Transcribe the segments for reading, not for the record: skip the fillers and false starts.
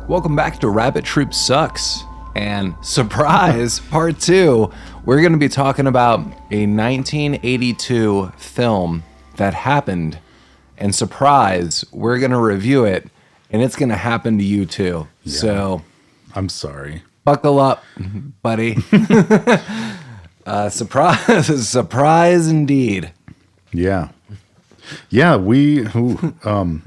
Welcome back to Rabbit Troop Sucks. And surprise, part 2, we're going to be talking about a 1982 film that happened. And surprise, we're going to review it, and it's going to happen to you too. Yeah. So I'm sorry. Buckle up, buddy. Surprise indeed. Yeah. Yeah, we came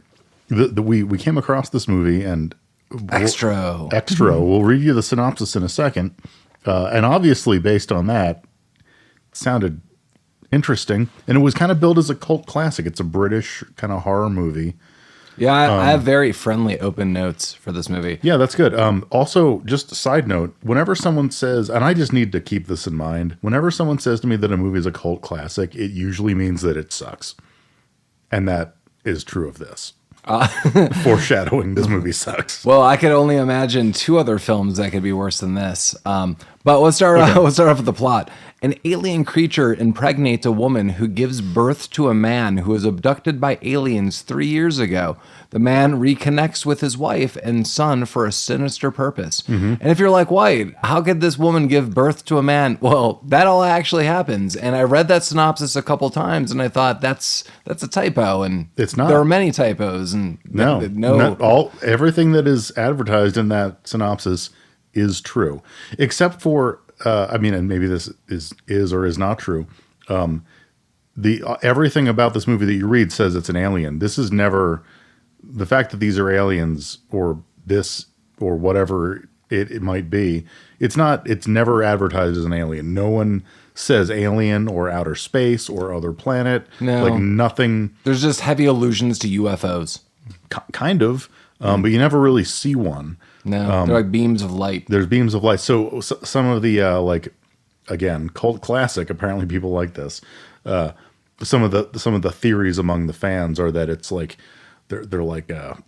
across this movie and Xtro. We'll read you the synopsis in a second. And obviously based on that, it sounded interesting. And it was kind of billed as a cult classic. It's a British kind of horror movie. Yeah, I have very friendly open notes for this movie. Yeah, that's good. Also, just a side note, whenever someone says, and I just need to keep this in mind, whenever someone says to me that a movie is a cult classic, it usually means that it sucks. And that is true of this. Foreshadowing, this movie sucks. Well, I could only imagine 2 other films that could be worse than this. But let's start off with the plot. An alien creature impregnates a woman who gives birth to a man who was abducted by aliens 3 years ago. The man reconnects with his wife and son for a sinister purpose. Mm-hmm. And if you're like, White, how could this woman give birth to a man? Well, that all actually happens. And I read that synopsis a couple times, and I thought that's a typo. And it's not. There are many typos. And everything that is advertised in that synopsis is true, except for and maybe this is or is not true. Everything about this movie that you read says it's an alien. This is never the fact that these are aliens or this or whatever it might be. It's never advertised as an alien. No one says alien or outer space or other planet. No, like nothing. There's just heavy allusions to UFOs. Kind of, but you never really see one. No, they're like beams of light. There's beams of light. So some of the again, cult classic. Apparently, people like this. Some of the theories among the fans are that it's like they're like an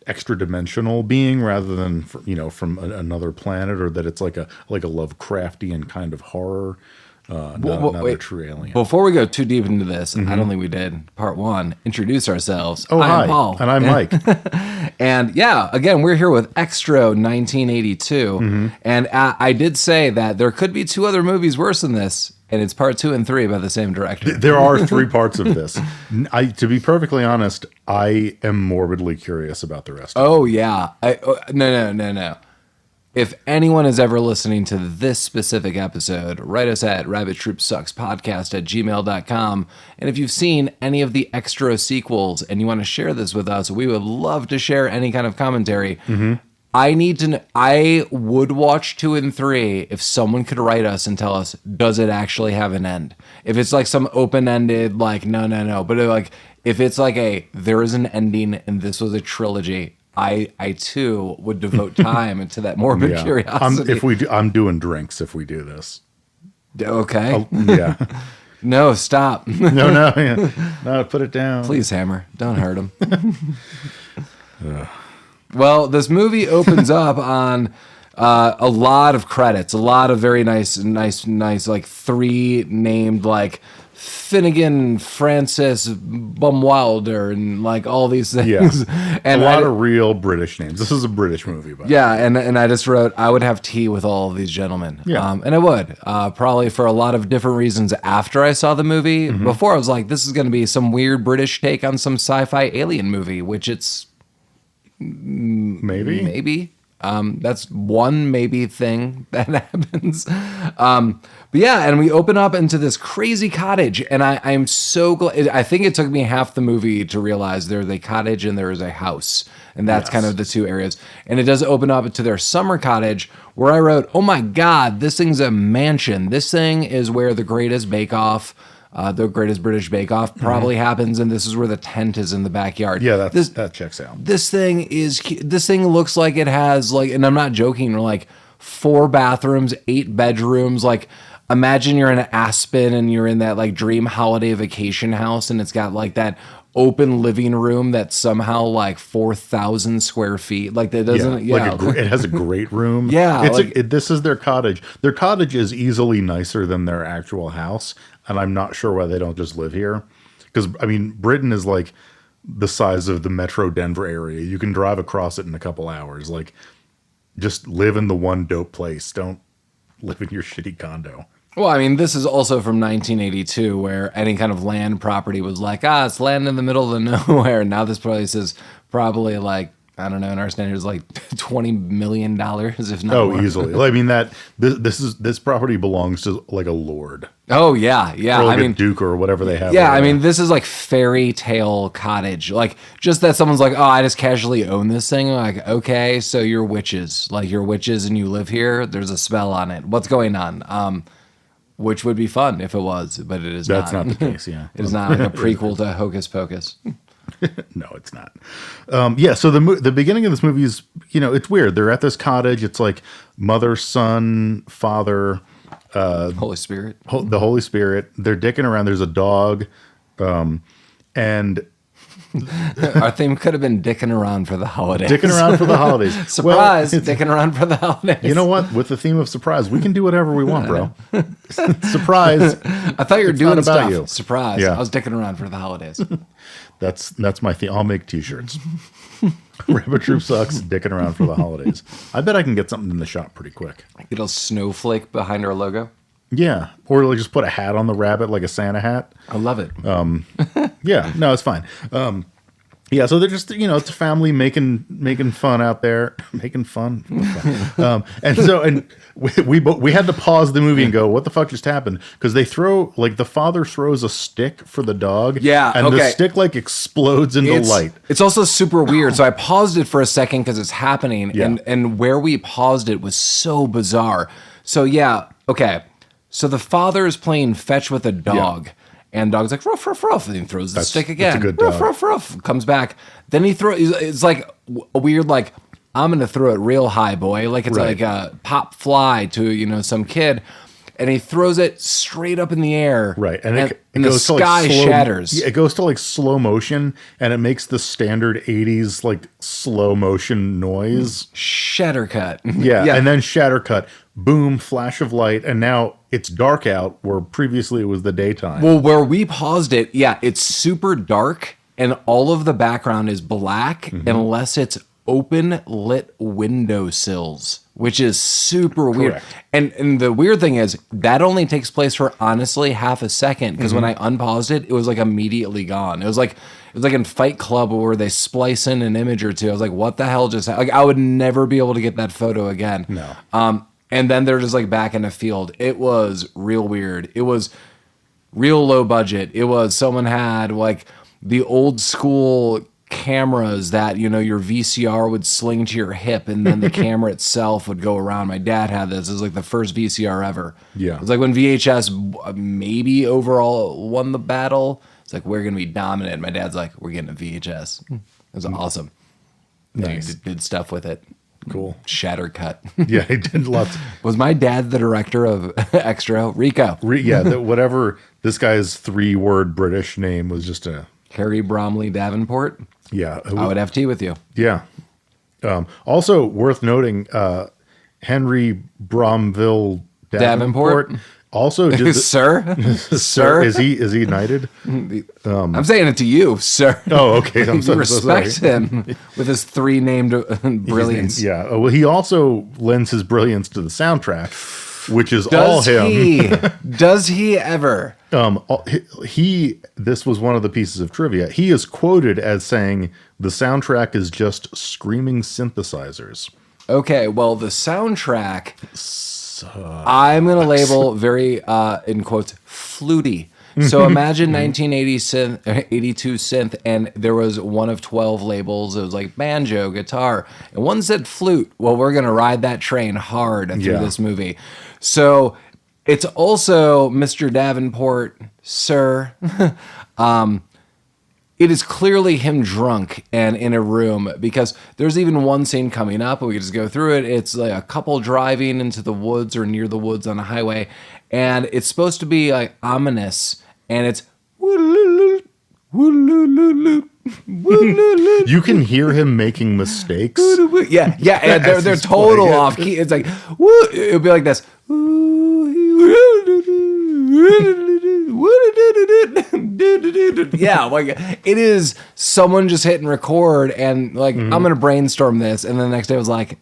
extra dimensional being rather than from another planet, or that it's like a Lovecraftian kind of horror. Not a true alien. Before we go too deep into this, I don't think we did. Part 1, introduce ourselves. Hi. I'm Paul. And I'm Mike. And yeah, again, we're here with Xtro 1982. Mm-hmm. And I did say that there could be 2 other movies worse than this, and it's part 2 and 3 by the same director. There are 3 parts of this. To be perfectly honest, I am morbidly curious about the rest. Oh, yeah. No. If anyone is ever listening to this specific episode, write us at rabbittroopsuckspodcast@gmail.com. And if you've seen any of the Xtro sequels and you want to share this with us, we would love to share any kind of commentary. Mm-hmm. I need to know, I would watch 2 and 3 if someone could write us and tell us, does it actually have an end? If it's like some open-ended, like, no. But if it's like there is an ending and this was a trilogy, I too would devote time to that morbid curiosity. I'm doing drinks if we do this. Okay. Yeah. No, stop. No, put it down. Please, Hammer. Don't hurt him. Well, this movie opens up on a lot of credits, a lot of very nice, like 3 named like Finnegan, Francis, Bumwilder, and like all these things. Yeah. And a lot of real British names. This is a British movie. And I just wrote, I would have tea with all of these gentlemen. Yeah. And I would, probably for a lot of different reasons after I saw the movie. Mm-hmm. Before I was like, this is going to be some weird British take on some sci-fi alien movie, which it's maybe. That's one maybe thing that happens. But yeah, and we open up into this crazy cottage, and I'm so glad. I think it took me half the movie to realize there's a cottage and there is a house, and that's kind of the 2 areas. And it does open up to their summer cottage, where I wrote, oh my God, this thing's a mansion. This thing is where the Greatest Bake Off, the Greatest British Bake Off probably happens, and this is where the tent is in the backyard. Yeah, that checks out. This thing looks like it has like, and I'm not joking, like 4 bathrooms, 8 bedrooms. Like, imagine you're in Aspen and you're in that like dream holiday vacation house, and it's got like that open living room that's somehow like 4,000 square feet. Like that doesn't. It has a great room. Yeah, this is their cottage. Their cottage is easily nicer than their actual house, and I'm not sure why they don't just live here. Because I mean, Britain is like the size of the Metro Denver area. You can drive across it in a couple hours. Like, just live in the one dope place. Don't live in your shitty condo. Well, I mean, this is also from 1982, where any kind of land property was like, it's land in the middle of the nowhere. Now this place is probably like, I don't know, in our standards, like $20 million, if not more. Easily. I mean, this property belongs to like a lord. Oh, yeah. Or like a duke or whatever they have. Yeah, I mean, this is like fairy tale cottage. Like, just that someone's like, I just casually own this thing. Like, okay, so you're witches. Like, you're witches and you live here. There's a spell on it. What's going on? Which would be fun if it was, but it is not. That's not the case, yeah. It is not like a prequel to Hocus Pocus. No, it's not. So the beginning of this movie is, it's weird. They're at this cottage. It's like mother, son, father, Holy Spirit. The Holy Spirit. They're dicking around. There's a dog, and our theme could have been dicking around for the holidays. Dicking around for the holidays. Surprise, dicking around for the holidays. You know what? With the theme of surprise, we can do whatever we want, bro. Surprise. I thought you were doing stuff. You. Surprise. Yeah. I was dicking around for the holidays. That's my theme. I'll make t-shirts. Rabbit Troop sucks, dicking around for the holidays. I bet I can get something in the shop pretty quick. Get a snowflake behind our logo. Yeah. Or like just put a hat on the rabbit, like a Santa hat. I love it. Yeah, no, it's fine. Yeah, so they're just, it's a family making fun out there, making fun. And we had to pause the movie and go, what the fuck just happened? Because they throw, like, the father throws a stick for the dog. Yeah, and the stick like explodes into light. It's also super weird. So I paused it for a second because it's happening, Yeah. and where we paused it was so bizarre. So yeah, okay. So the father is playing fetch with a dog. Yeah. And dog's like, ruff, ruff, ruff. And he throws the stick again. That's a good ruff, dog. ruff, ruff. Comes back. Then he throws, it's like a weird, like, I'm going to throw it real high, boy. Like it's like a pop fly to, some kid. And he throws it straight up in the air. Right. And the sky shatters. Yeah, it goes to like slow motion and it makes the standard 80s like slow motion noise. Shatter cut. Yeah. And then shatter cut. Boom, flash of light, and now it's dark out where previously it was the daytime. Well, where we paused it, it's super dark and all of the background is black unless it's open lit windowsills, which is super weird. And the weird thing is that only takes place for honestly half a second because when I unpaused it, it was like immediately gone. It was like in Fight Club where they splice in an image or two. I was like, what the hell just happened? Like I would never be able to get that photo again. No. And then they're just like back in a field. It was real weird. It was real low budget. It was someone had like the old school cameras that, your VCR would sling to your hip and then the camera itself would go around. My dad had this. It was like the first VCR ever. Yeah. It was like when VHS maybe overall won the battle. It's like, we're going to be dominant. My dad's like, we're getting a VHS. It was awesome. Nice. He did stuff with it. Cool. Shatter cut. Yeah, he did lots. Was my dad the director of Xtro? Rico. Whatever this guy's 3-word British name was just a... Harry Bromley Davenport? Yeah. I would have tea with you. Yeah. Also worth noting, Henry Bromville Davenport also did Sir? Sir? Is he knighted? I'm saying it to you, sir. Oh, okay. I'm you respect him with his 3 named brilliance. Yeah. Well, he also lends his brilliance to the soundtrack, which is Does all him. Does he ever? This was one of the pieces of trivia. He is quoted as saying the soundtrack is just screaming synthesizers. Okay, well, the soundtrack, I'm going to label very, in quotes, fluty. So imagine 1982 synth, and there was one of 12 labels. It was like banjo, guitar, and one said flute. Well, we're going to ride that train hard through this movie. So it's also Mr. Davenport, sir. It is clearly him drunk and in a room because there's even one scene coming up. And we can just go through it. It's like a couple driving into the woods or near the woods on a highway. And it's supposed to be like ominous. And it's... You can hear him making mistakes. Yeah. And they're total off key. It's like... It'll be like this. Yeah, like it is someone just hitting record and like I'm gonna brainstorm this, and then the next day I was like,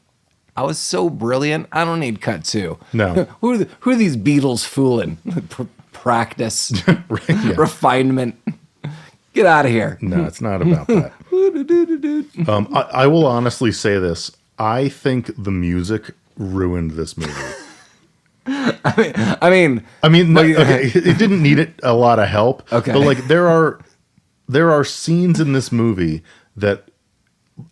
I was so brilliant. I don't need cut two. No. who are these Beatles fooling? Practice, Right, yeah. refinement. Get out of here. No, it's not about that. I will honestly say this. I think the music ruined this movie. I mean, okay, it didn't need a lot of help. Okay. But like there are scenes in this movie that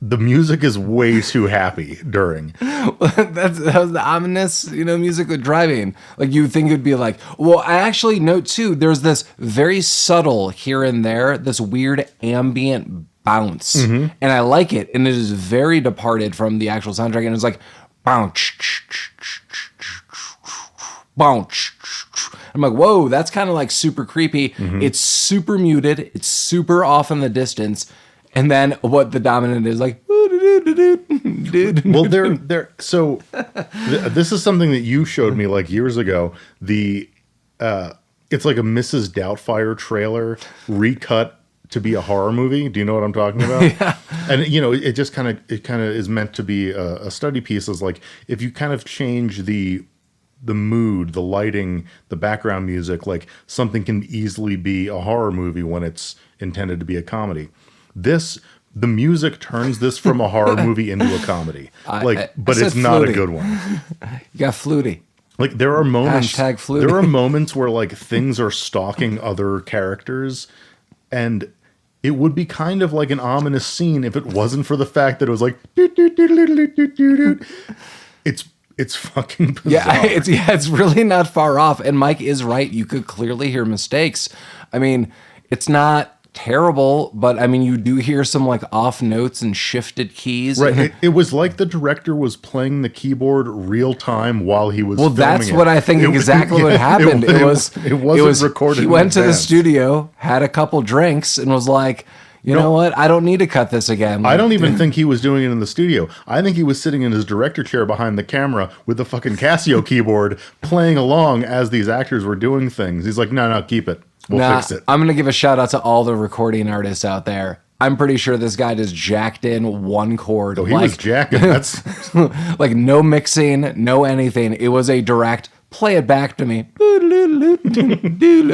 the music is way too happy during. that was the ominous, music with driving. Like you think it'd be like, well, I actually note too, there's this very subtle here and there, this weird ambient bounce. And I like it. And it is very departed from the actual soundtrack. And it's like, bounce, bounce. I'm like, whoa, that's kind of like super creepy. It's super muted. It's super off in the distance. And then what the dominant is like, well, this is something that you showed me like years ago. It's like a Mrs. Doubtfire trailer recut to be a horror movie. Do you know what I'm talking about? Yeah. And it just kind of is meant to be a study piece. Is like if you kind of change the mood, the lighting, the background music, like something can easily be a horror movie when it's intended to be a comedy. The music turns this from a horror movie into a comedy. But it's not a good one. You got Flutie. Like there are moments. #Flutie. There are moments where like things are stalking other characters, and it would be kind of like an ominous scene if it wasn't for the fact that it was like. It's fucking bizarre. It's really not far off. And Mike is right. You could clearly hear mistakes. I mean, it's not terrible, but I mean, you do hear some like off notes and shifted keys. Right. It was like the director was playing the keyboard real time while he was. Well, that's what I think exactly what happened. It was recorded. He went to the studio, had a couple drinks, and was like, you know what? I don't need to cut this again. Like, I don't even think he was doing it in the studio. I think he was sitting in his director chair behind the camera with the fucking Casio keyboard playing along as these actors were doing things. He's like, no, keep it. We'll fix it. I'm going to give a shout out to all the recording artists out there. I'm pretty sure this guy just jacked in one chord. Oh, he was jacking. That's like no mixing, no anything. It was a direct play it back to me.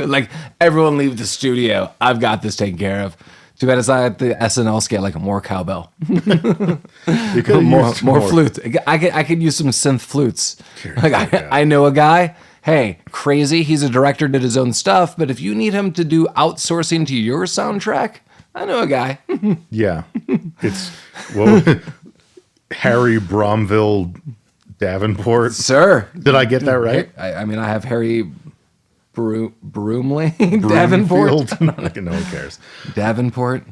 Like everyone leave the studio. I've got this taken care of. Too bad it's not at the SNL scale, like more cowbell. more flutes. I could use some synth flutes. I know a guy. Hey, crazy. He's a director, did his own stuff. But if you need him to do outsourcing to your soundtrack, I know a guy. Yeah. It's Harry Bromville Davenport. Sir. Did I get that right? I mean, I have Harry Broomley Davenport. No one cares. Davenport.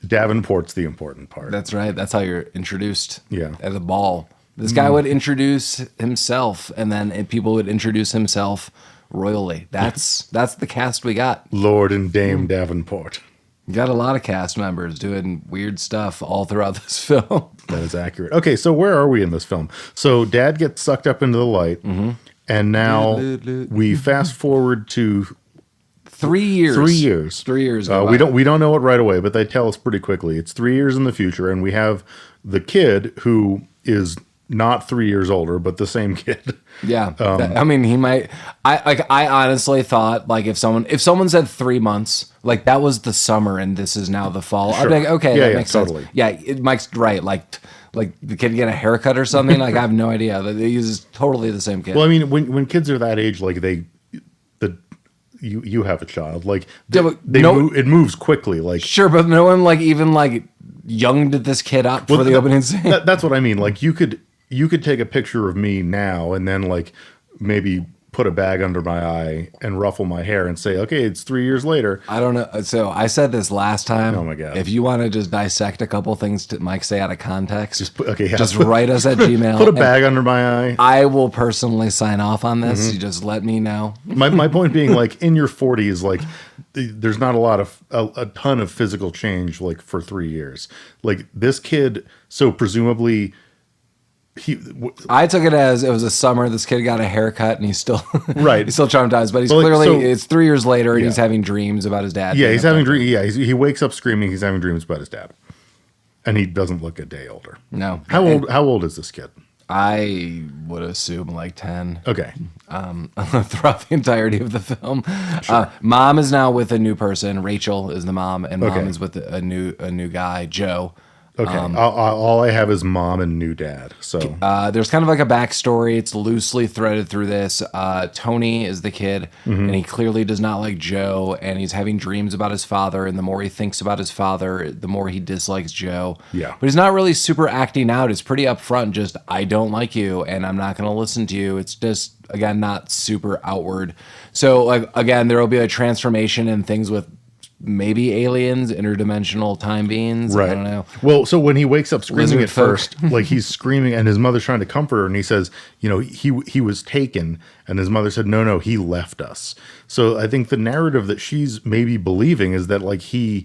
Davenport's the important part. That's right. That's how you're introduced. Yeah. At the ball. This guy would introduce himself, and then people would introduce himself royally. That's the cast we got. Lord and Dame Davenport. You got a lot of cast members doing weird stuff all throughout this film. That is accurate. Okay, so where are we in this film? So Dad gets sucked up into the light, and now we fast forward to 3 years. 3 years. 3 years. We don't know it right away, but they tell us pretty quickly. It's 3 years in the future, and we have the kid who is not 3 years older, but the same kid. Yeah. I mean, he might. I honestly thought like if someone said 3 months, like that was the summer and this is now the fall. Sure. I'd be like, okay, that makes totally. sense. Yeah, Mike's right. Like the kid get a haircut or something. Like I have no idea. He's totally the same kid. Well, I mean, when kids are that age, like you have a child, like it moves quickly. Like sure, but no one like even like younged this kid up for the opening scene. That's what I mean. Like you could take a picture of me now and then like maybe put a bag under my eye and ruffle my hair and say, okay, it's 3 years later. I don't know. So I said this last time. Oh my God. If you want to just dissect a couple things that Mike say out of context, just write us at Gmail. Put a bag under my eye. I will personally sign off on this. You just let me know. My point being, like in your 40s, like there's not a ton of physical change like for 3 years. Like this kid, so presumably I took it as it was a summer. This kid got a haircut, and he's still Right. he's still traumatized. But he's Well, like, clearly so- it's 3 years later, and Yeah. he's having dreams about his dad. Yeah, being he's having abducted. dreams. Yeah, he wakes up screaming. He's having dreams about his dad, and he doesn't look a day older. No. How old? How old is this kid? I would assume like 10. Okay. Throughout the entirety of the film. Mom is now with a new person. Rachel is the mom, and mom Okay. is with a new guy, Joe. Okay. All I have is mom and new dad. So There's kind of like a backstory. It's loosely threaded through this. Tony is the kid, and he clearly does not like Joe, and he's having dreams about his father. And the more he thinks about his father, the more he dislikes Joe. Yeah. But he's not really super acting out. It's pretty upfront. Just, I don't like you, and I'm not going to listen to you. It's just, again, not super outward. So, like, again, there will be a transformation in things with maybe aliens, interdimensional time beings. right. I don't know. Well, so when he wakes up screaming Lizard at folk. first, like he's screaming, and his mother's trying to comfort her, and he says, you know, he was taken, and his mother said, no, he left us. So I think the narrative that she's maybe believing is that like the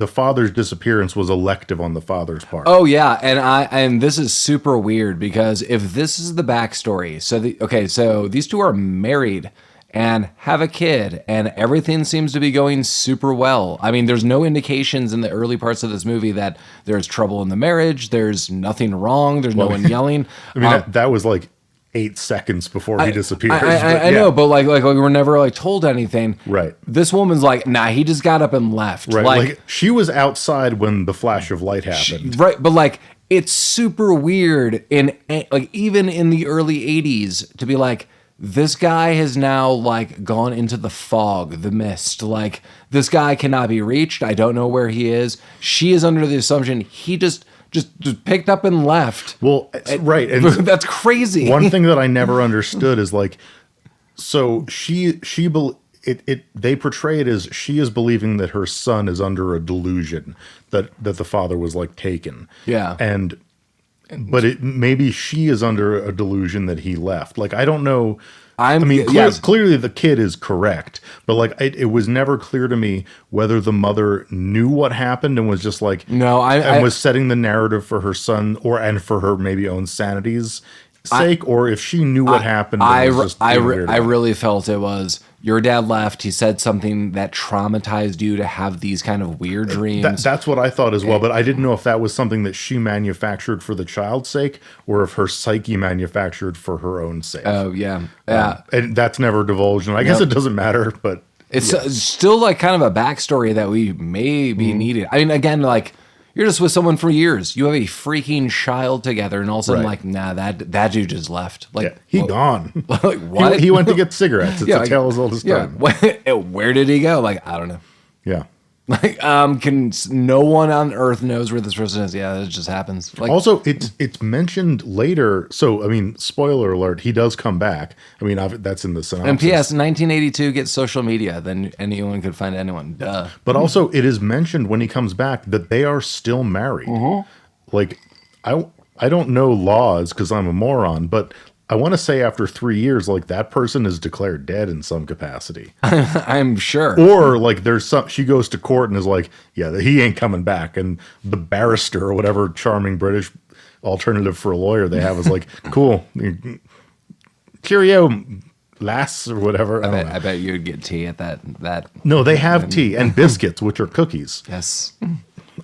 father's disappearance was elective on the father's part. Oh yeah, and this is super weird because if this is the backstory, so these two are married and have a kid, and everything seems to be going super well. I mean, there's no indications in the early parts of this movie that there's trouble in the marriage. There's nothing wrong. There's no one yelling. I mean, that was like 8 seconds before he disappears. I know, but like we were never like told anything. Right. This woman's like, nah, he just got up and left. Right. Like she was outside when the flash of light happened. Right, but like it's super weird in like even in the early 80s to be like, this guy has now like gone into the fog, the mist. Like this guy cannot be reached. I don't know where he is. She is under the assumption he just picked up and left. Well, right. And that's crazy. one thing that I never understood is like, so they portray it as she is believing that her son is under a delusion that the father was like taken. Yeah. But maybe she is under a delusion that he left. Like, I don't know. Yes. Clearly the kid is correct, but like it was never clear to me whether the mother knew what happened and was just like was setting the narrative for her son and for her maybe own sanity's sake, or if she knew what happened. I really felt it was your dad left. He said something that traumatized you to have these kind of weird dreams. That's what I thought as well, but I didn't know if that was something that she manufactured for the child's sake or if her psyche manufactured for her own sake. Oh, yeah. And that's never divulged, and I guess it doesn't matter, but it's still like kind of a backstory that we maybe needed. I mean, again, like you're just with someone for years. You have a freaking child together, and all of a sudden, like, nah, that dude just left. Like, he gone. Like, what? He went to get cigarettes. It's a tale as old as time. Where did he go? Like, I don't know. Yeah. Like, no one on earth knows where this person is. Yeah, it just happens. Like, also, it's mentioned later. So, I mean, spoiler alert, he does come back. I mean, that's in the synopsis. and P.S. 1982 gets social media, then anyone could find anyone. Duh. But also, it is mentioned when he comes back that they are still married. Like, I don't know laws because I'm a moron, but I want to say after 3 years, like that person is declared dead in some capacity. I'm sure. Or like she goes to court and is like, yeah, he ain't coming back. And the barrister or whatever charming British alternative for a lawyer they have is like, cool. Cheerio, lass, or whatever. I bet you'd get tea at that. No, they have tea and biscuits, which are cookies. Yes.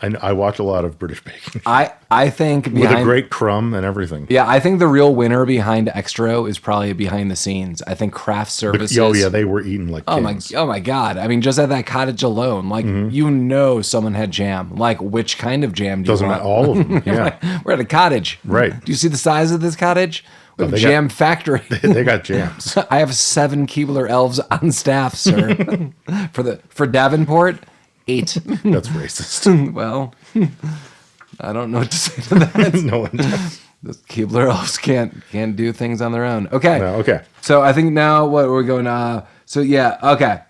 I watch a lot of British baking. I think with a great crumb and everything. Yeah, I think the real winner behind Xtro is probably behind the scenes. I think craft services. They were eating like kings. Oh my god! I mean, just at that cottage alone, like someone had jam. Like, which kind of jam do Doesn't you want? matter, all of them. Yeah, we're at a cottage. Right. Do you see the size of this cottage? Jam factory. They got jams. I have 7 Keebler elves on staff, sir. for Davenport. 8. That's racist. Well, I don't know what to say to that. No one does. The Keebler elves can't do things on their own. Okay. No, okay. So I think now what we're going okay.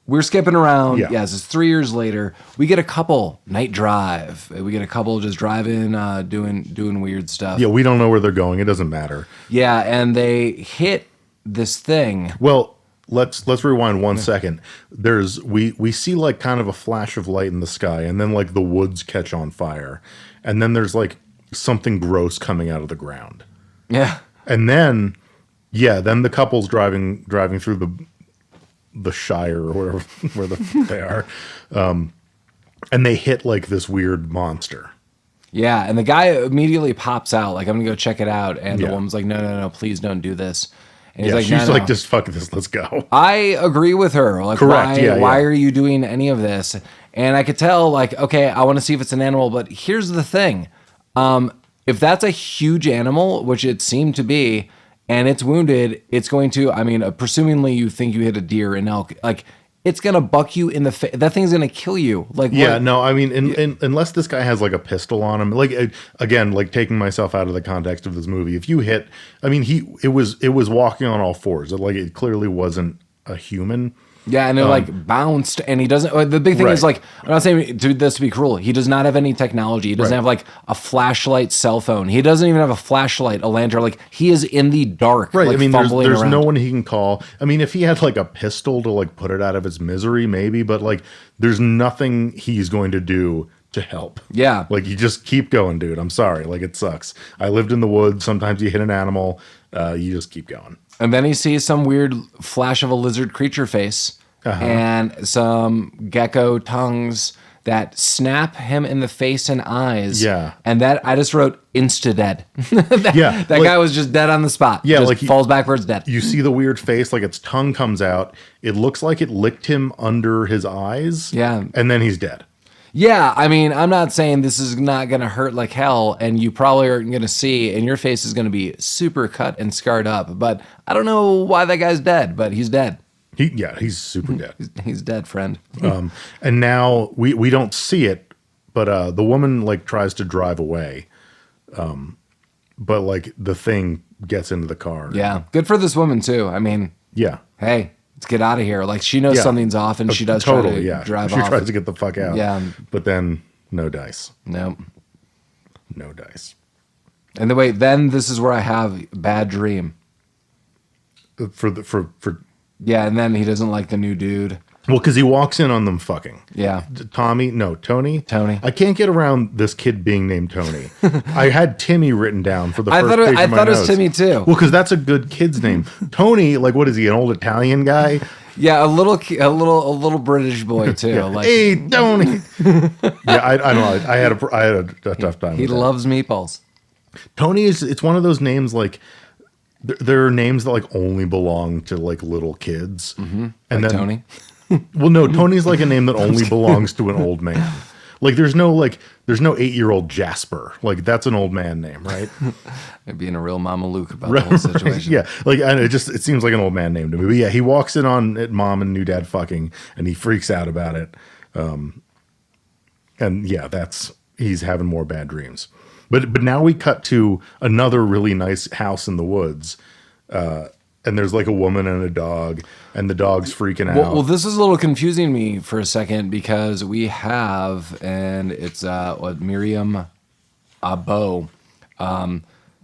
We're skipping around. Yeah. Yes, it's 3 years later. We get a couple night drive. We get a couple just driving, doing weird stuff. Yeah, we don't know where they're going. It doesn't matter. Yeah, and they hit this thing. Well, let's rewind 1 second. We see like kind of a flash of light in the sky, and then like the woods catch on fire, and then there's like something gross coming out of the ground. Yeah. And then, then the couple's driving through the Shire or wherever where the fuck they are, and they hit like this weird monster. Yeah, and the guy immediately pops out, like, I'm gonna go check it out, and the Yeah. woman's like, no, please don't do this. And he's Yeah, like, she's no. like, just fuck this, let's go. I agree with her. Like, Correct, why are you doing any of this? And I could tell, like, okay, I want to see if it's an animal, but here's the thing. If that's a huge animal, which it seemed to be, and it's wounded, it's going to, I mean, presumably you think you hit a deer, an elk, like, it's going to buck you in the face. That thing's going to kill you. Like, Yeah, no, I mean, unless this guy has like a pistol on him, like again, like taking myself out of the context of this movie, if you hit, I mean, it was walking on all fours. It clearly wasn't a human. Yeah, and it like bounced, and he doesn't. The big thing is, like, I'm not saying do this to be cruel. He does not have any technology. He doesn't have like a flashlight, cell phone. He doesn't even have a flashlight, a lantern. Like, he is in the dark. Right. Like, I mean, fumbling there's around. no one he can call. I mean, if he had like a pistol to like put it out of its misery, maybe, but like, there's nothing he's going to do to help. Yeah. Like, you just keep going, dude. I'm sorry. Like, it sucks. I lived in the woods. Sometimes you hit an animal. You just keep going. And then he sees some weird flash of a lizard creature face and some gecko tongues that snap him in the face and eyes. Yeah. And that, I just wrote, insta-dead. Yeah, That like- guy was just dead on the spot. Yeah, Just like he- falls backwards dead. You see the weird face, like its tongue comes out. It looks like it licked him under his eyes. Yeah. And then he's dead. Yeah, I mean, I'm not saying this is not going to hurt like hell, and you probably aren't going to see, and your face is going to be super cut and scarred up. But I don't know why that guy's dead, but he's dead. He's super dead. He's dead, friend. And now we don't see it, but the woman like tries to drive away. But like the thing gets into the car. Yeah, good for this woman too. I mean, Yeah. hey, let's get out of here. Like, she knows Yeah. something's off, and she does try to drive she off. tries to get the fuck out. Yeah. But then no dice. No. No dice. And then this is where I have bad dream. For Yeah, and then he doesn't like the new dude. well, because he walks in on them fucking. Yeah. Tony. Tony. I can't get around this kid being named Tony. I had Timmy written down for the first page I of my thought it was notes. Timmy too. Well, because that's a good kid's name. Tony, like, what is he? An old Italian guy? Yeah, a little British boy too. Like, Hey, Tony. Yeah, I don't know. I had a tough time. he with that. loves meatballs. Tony is. It's one of those names like. There are names that like only belong to like little kids, and Like then Tony. Well, no, Tony's like a name that only belongs to an old man. Like there's no 8-year-old Jasper. Like that's an old man name, right? They're being a real Mama Luke about the whole situation. Yeah, like and it seems like an old man name to me. But yeah, he walks in on it, mom and new dad fucking, and he freaks out about it. And yeah, he's having more bad dreams. But now we cut to another really nice house in the woods. And there's like a woman and a dog, and the dog's freaking out. Well, this is a little confusing to me for a second because we have, and it's Miriam Abo.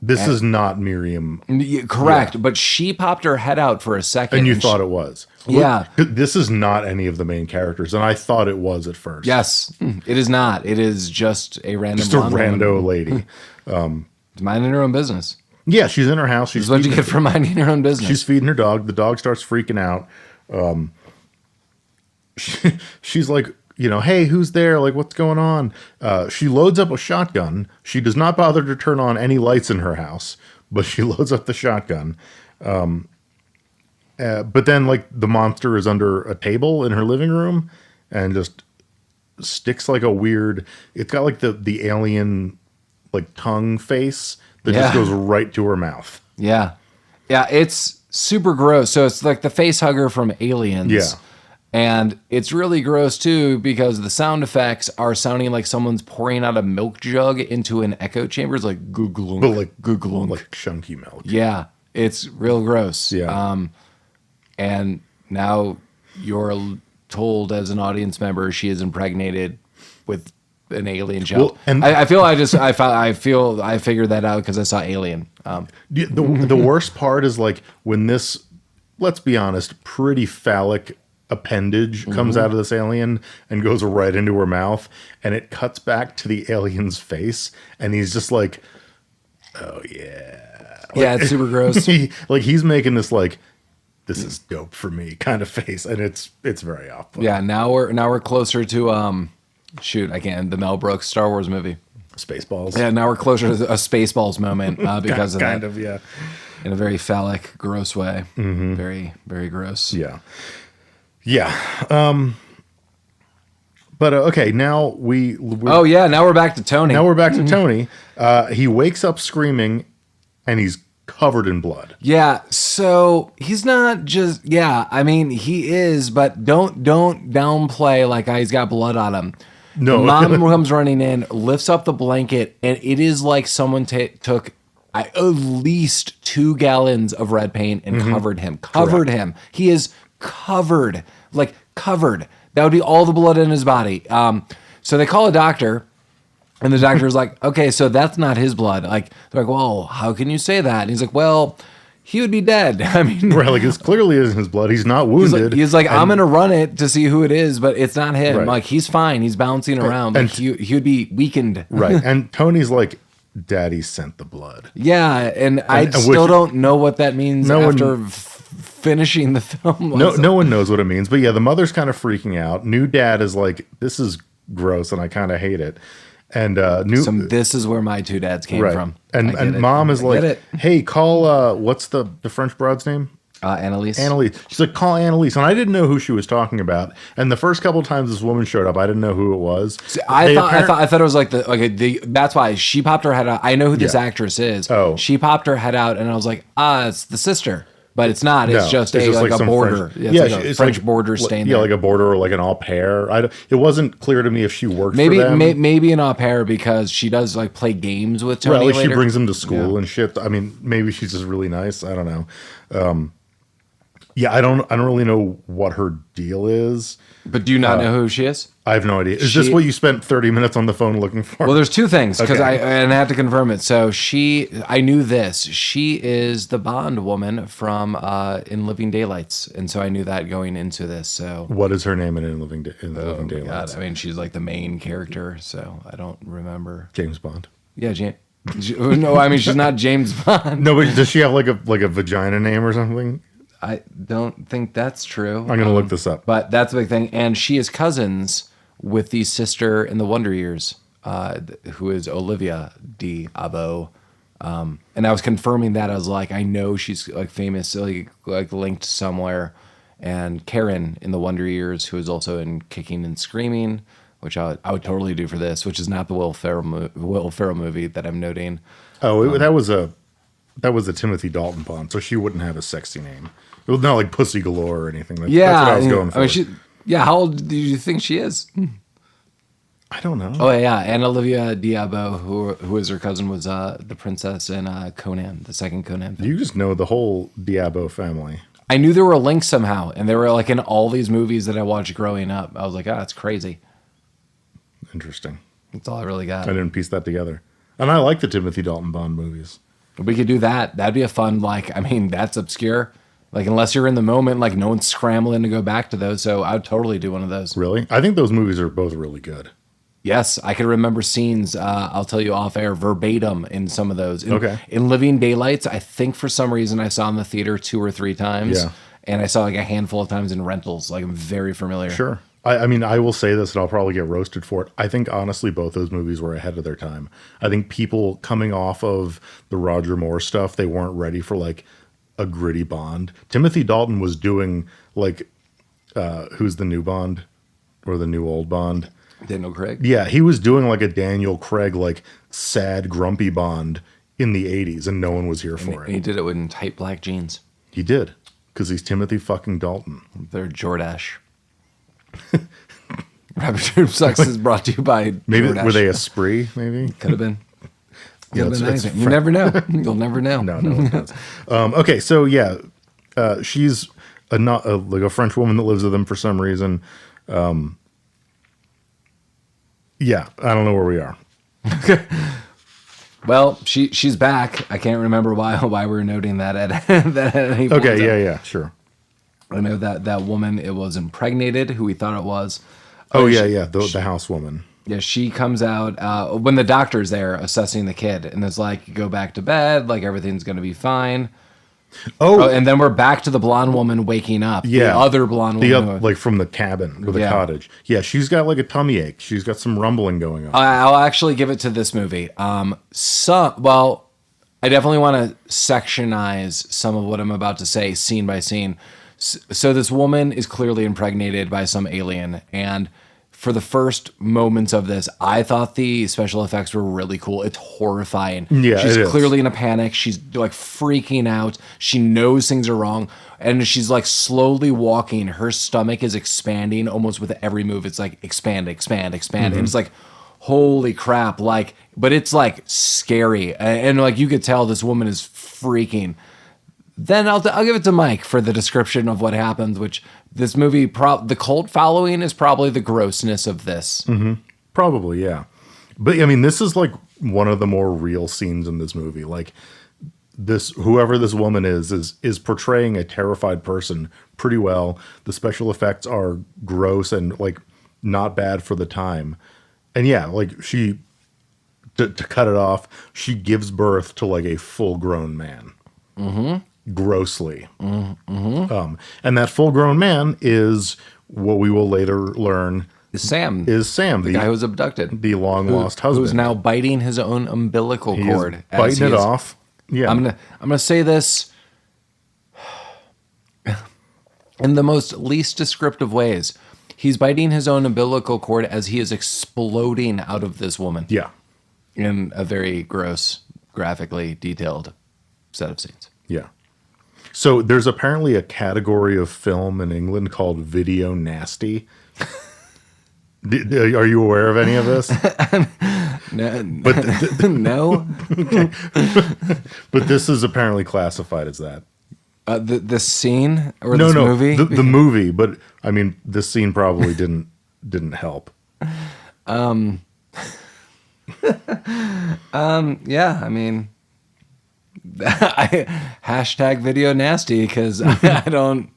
This is not Miriam. Correct, but she popped her head out for a second. And you thought it was. Yeah. This is not any of the main characters, and I thought it was at first. Yes, it is not. It is just a random Just a blonde woman. rando lady. Minding her own business. Yeah, she's in her house. This is what you get for minding your own business. She's feeding her dog. The dog starts freaking out. She's like, hey, who's there? Like, what's going on? She loads up a shotgun. She does not bother to turn on any lights in her house, but she loads up the shotgun. But then, like, the monster is under a table in her living room and just sticks like a weird. It's got like the alien like tongue face that just goes right to her mouth. Yeah, it's super gross. So it's like the face hugger from Aliens. Yeah. And it's really gross too because the sound effects are sounding like someone's pouring out a milk jug into an echo chamber. It's like googlunk, But like googlunk. like chunky milk. Yeah, it's real gross. Yeah. And now you're told as an audience member she is impregnated with an alien child. Well, and- I figured that out because I saw Alien. The worst part is like when this, let's be honest, pretty phallic appendage comes out of this alien and goes right into her mouth, and it cuts back to the alien's face, and he's just like, oh yeah. Yeah, it's super gross. He's making this like, this is dope for me kind of face, and it's very off. Yeah, now we're closer to the Mel Brooks Star Wars movie. Spaceballs. Yeah, now we're closer to a Spaceballs moment because of kind that. of, yeah. In a very phallic, gross way. Very, very gross. Yeah. Yeah. But okay, now now we're back to Tony. Now we're back to Tony. He wakes up screaming, and he's covered in blood. Yeah, so he's not just I mean he is, but don't downplay like he's got blood on him. No. The mom comes running in, lifts up the blanket, and it is like someone took at least 2 gallons of red paint and covered him. Him. He is covered. That would be all the blood in his body. So they call a doctor, and the doctor is like, okay, so that's not his blood. Like, they're like, well, how can you say that? And he's like, well, he would be dead. I mean, right, like, this clearly isn't his blood. He's not wounded. He's like, I'm going to run it to see who it is, but it's not him. Right. Like, he's fine. He's bouncing around. Like, he would be weakened. Right. And Tony's like, Daddy sent the blood. Yeah, and I still don't know what that means after finishing the film. No one knows what it means. But yeah, the mother's kind of freaking out. New dad is like, this is gross, and I kind of hate it. And this is where my 2 dads came from. And mom is like, hey, call what's the French broad's name? Analise. She's like, call Analise. And I didn't know who she was talking about. And the first couple of times this woman showed up, I didn't know who it was. See, I thought it was like that's why she popped her head out. I know who this actress is. Oh. She popped her head out, and I was like, it's the sister. But it's not. It's just a border. French, it's French border stain. Yeah, like a border or like an au pair. It wasn't clear to me if she worked for them. Maybe an au pair because she does like play games with Tony. Well, like later. She brings him to school and shit. I mean, maybe she's just really nice. I don't know. I don't really know what her deal is. But do you not know who she is? I have no idea. Is this what you spent 30 minutes on the phone looking for? Well, there's 2 things because I have to confirm it. So I knew this. She is the Bond woman from In Living Daylights, and so I knew that going into this. So what is her name in Living Daylights? God. I mean, she's like the main character, so I don't remember. James Bond. Yeah, no, I mean she's not James Bond. No, but does she have like a vagina name or something? I don't think that's true. I'm going to look this up. But that's the big thing. And she is cousins with the sister in the Wonder Years, who is Olivia D'Abo. And I was confirming that. I was like, I know she's like famous, like linked somewhere. And Karen in the Wonder Years, who is also in Kicking and Screaming, which I would totally do for this, which is not the Will Ferrell movie that I'm noting. Oh, that was a Timothy Dalton Bond, so she wouldn't have a sexy name. It was not like Pussy Galore or anything. That's what I was going for. I mean, how old do you think she is? I don't know. Oh, yeah. And Olivia D'Abo, who is her cousin, was the princess in Conan, the second Conan film. You just know the whole D'Abo family. I knew there were links somehow, and they were like in all these movies that I watched growing up. I was like, that's crazy. Interesting. That's all I really got. I didn't piece that together. And I like the Timothy Dalton Bond movies. We could do that. That'd be a fun, that's obscure. Like, unless you're in the moment, like, no one's scrambling to go back to those. So I would totally do one of those. Really? I think those movies are both really good. Yes, I can remember scenes, I'll tell you off air, verbatim in some of those. Okay. In Living Daylights, I think for some reason I saw in the theater 2 or 3 times. Yeah. And I saw like a handful of times in rentals. Like, I'm very familiar. Sure. I mean, I will say this, and I'll probably get roasted for it. I think, honestly, both those movies were ahead of their time. I think people coming off of the Roger Moore stuff, they weren't ready for, like, a gritty Bond. Timothy Dalton was doing, like, who's the new Bond? Or the new old Bond? Daniel Craig? Yeah, he was doing, like, a Daniel Craig, like, sad, grumpy Bond in the 80s, and no one was here for it. He did it in tight black jeans. He did, because he's Timothy fucking Dalton. They're Jordache. Rapid Troop Sucks is brought to you by maybe Jordache. Were they a spree? Maybe could have been. Yeah, Could have been anything. You never know. You'll never know. No. Okay, so yeah, she's like a French woman that lives with him for some reason. Yeah, I don't know where we are. Well, she's back. I can't remember why we're noting that at any point. Okay, yeah, sure. I know that woman, it was impregnated, who we thought it was. Oh, yeah. The housewoman. Yeah, she comes out when the doctor's there assessing the kid, and it's like, go back to bed, like everything's going to be fine. Oh, and then we're back to the blonde woman waking up. Yeah. The other blonde woman. Like from the cabin or the cottage. Yeah, she's got like a tummy ache. She's got some rumbling going on. I'll actually give it to this movie. Well, I definitely want to sectionize some of what I'm about to say scene by scene. So this woman is clearly impregnated by some alien, and for the first moments of this, I thought the special effects were really cool. It's horrifying. Yeah, she's it is. Clearly in a panic. She's like freaking out. She knows things are wrong, and she's like slowly walking. Her stomach is expanding almost with every move. It's like expand, expand, expand, and it's like, holy crap! Like, but it's like scary, and like you could tell this woman is freaking. Then I'll give it to Mike for the description of what happens, which this movie, the cult following is probably the grossness of this. Mm-hmm. Probably, yeah. But I mean, this is like one of the more real scenes in this movie. Like whoever this woman is portraying a terrified person pretty well. The special effects are gross and like not bad for the time. And yeah, like to cut it off, she gives birth to like a full grown man. Mm-hmm. Grossly. Mm-hmm. And that full-grown man is what we will later learn is Sam, the guy who was abducted, the long-lost husband, who's now biting his own umbilical cord, biting it off. Yeah, I'm gonna say this in the most least descriptive ways. He's biting his own umbilical cord as he is exploding out of this woman. Yeah, in a very gross, graphically detailed set of scenes. Yeah. So there's apparently a category of film in England called video nasty. Are you aware of any of this? No. No. Okay. But this is apparently classified as that. The scene or this movie? The movie. But I mean, this scene probably didn't help. Yeah. I mean. Hashtag video nasty because I don't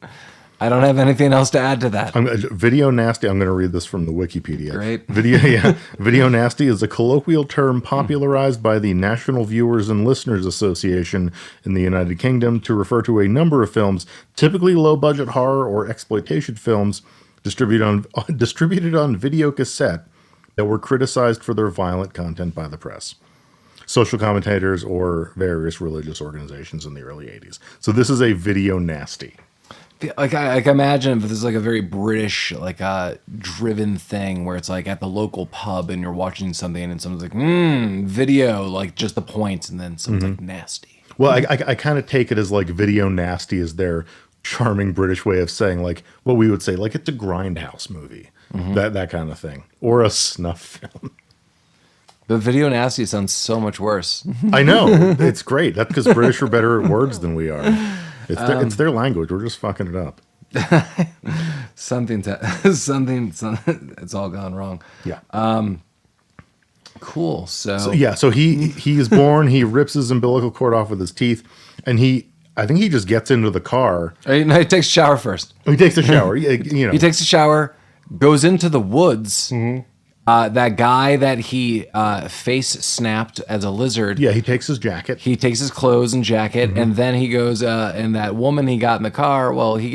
have anything else to add to that. Video nasty. I'm going to read this from the Wikipedia. Great. Video nasty is a colloquial term popularized by the National Viewers and Listeners Association in the United Kingdom to refer to a number of films, typically low-budget horror or exploitation films, distributed on video cassette that were criticized for their violent content by the press, social commentators, or various religious organizations in the early 80s. So this is a video nasty. Like I imagine if this is like a very British, like driven thing where it's like at the local pub and you're watching something and someone's like, video, like just the points, and then someone's like nasty. Well, I kind of take it as like video nasty is their charming British way of saying like what we would say, like it's a grindhouse movie, that kind of thing, or a snuff film. But video nasty sounds so much worse. I know. It's great. That's because British are better at words than we are. It's their language. We're just fucking it up. Something. It's all gone wrong. Yeah. Cool. So he is born. He rips his umbilical cord off with his teeth, and I think he just gets into the car. He takes a shower first. He takes a shower. He takes a shower, goes into the woods. Mm-hmm. That guy that he face snapped as a lizard. Yeah, he takes his jacket. He takes his clothes and jacket, and then he goes. And that woman he got in the car. Well, he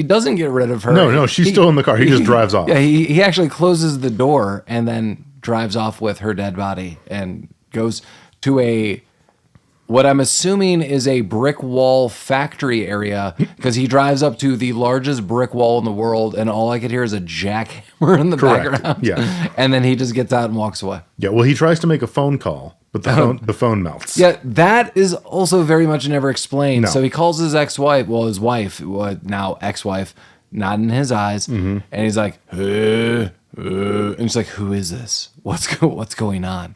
doesn't get rid of her. No, she's still in the car. He just drives off. Yeah, he actually closes the door and then drives off with her dead body and goes to what I'm assuming is a brick wall factory area, because he drives up to the largest brick wall in the world, and all I could hear is a jackhammer in the background. Yeah. And then he just gets out and walks away. Yeah, well, he tries to make a phone call, but the phone melts. Yeah, that is also very much never explained. No. So he calls his ex-wife, his wife, now ex-wife, not in his eyes, and he's like, and she's like, who is this? What's going on?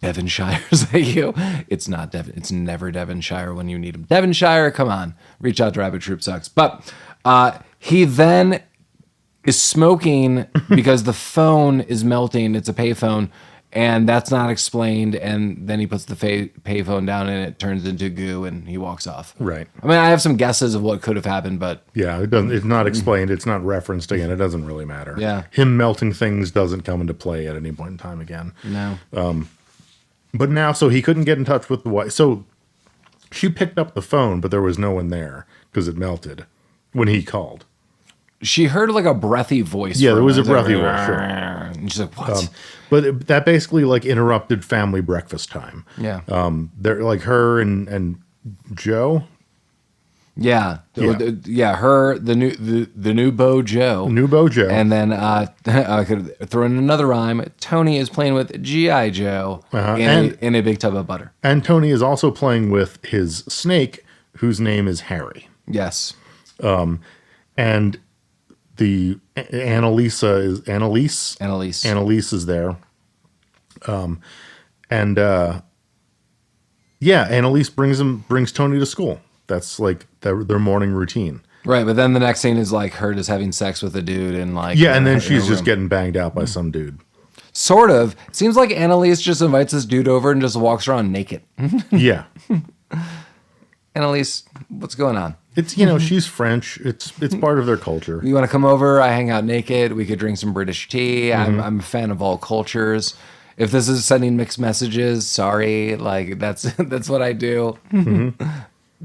Devonshire's like you. It's not Devon. It's never Devonshire when you need him. Devonshire, come on. Reach out to Rabbit Troop Sucks. But he then is smoking because the phone is melting. It's a payphone. And that's not explained. And then he puts the payphone down and it turns into goo and he walks off. Right. I mean, I have some guesses of what could have happened, but Yeah, it doesn't. It's not explained. It's not referenced again. It doesn't really matter. Yeah. Him melting things doesn't come into play at any point in time again. no. But now, so he couldn't get in touch with the wife. So she picked up the phone, but there was no one there because it melted when he called. She heard like a breathy voice. Yeah, from there was her. a breathy It's like, voice, sure. And she's like, what? That basically like interrupted family breakfast time. Yeah. They're like her and Joe. Yeah. Yeah. Her, the new Beau Joe. New Beau Joe. And then I could throw in another rhyme. Tony is playing with G.I. Joe in a big tub of butter. And Tony is also playing with his snake, whose name is Harry. Yes. And the Analise is there. Analise brings Tony to school. That's like their morning routine. Right, but then the next scene is like her just having sex with a dude and like and then she's just getting banged out by some dude. Sort of. It seems like Annalise just invites this dude over and just walks around naked. Yeah. Annalise, what's going on? It's she's French. It's part of their culture. You want to come over? I hang out naked. We could drink some British tea. I'm a fan of all cultures. If this is sending mixed messages, sorry. Like that's what I do.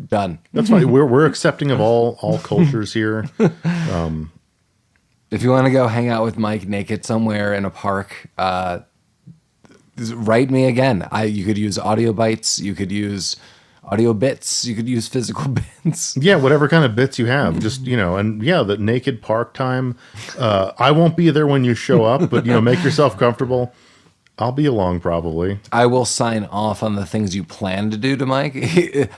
Done. That's fine. We're accepting of all cultures here. If you want to go hang out with Mike naked somewhere in a park, write me again. You could use audio bites. You could use audio bits. You could use physical bits. Yeah, whatever kind of bits you have. Just, the naked park time. I won't be there when you show up, but, make yourself comfortable. I'll be along probably. I will sign off on the things you plan to do to Mike.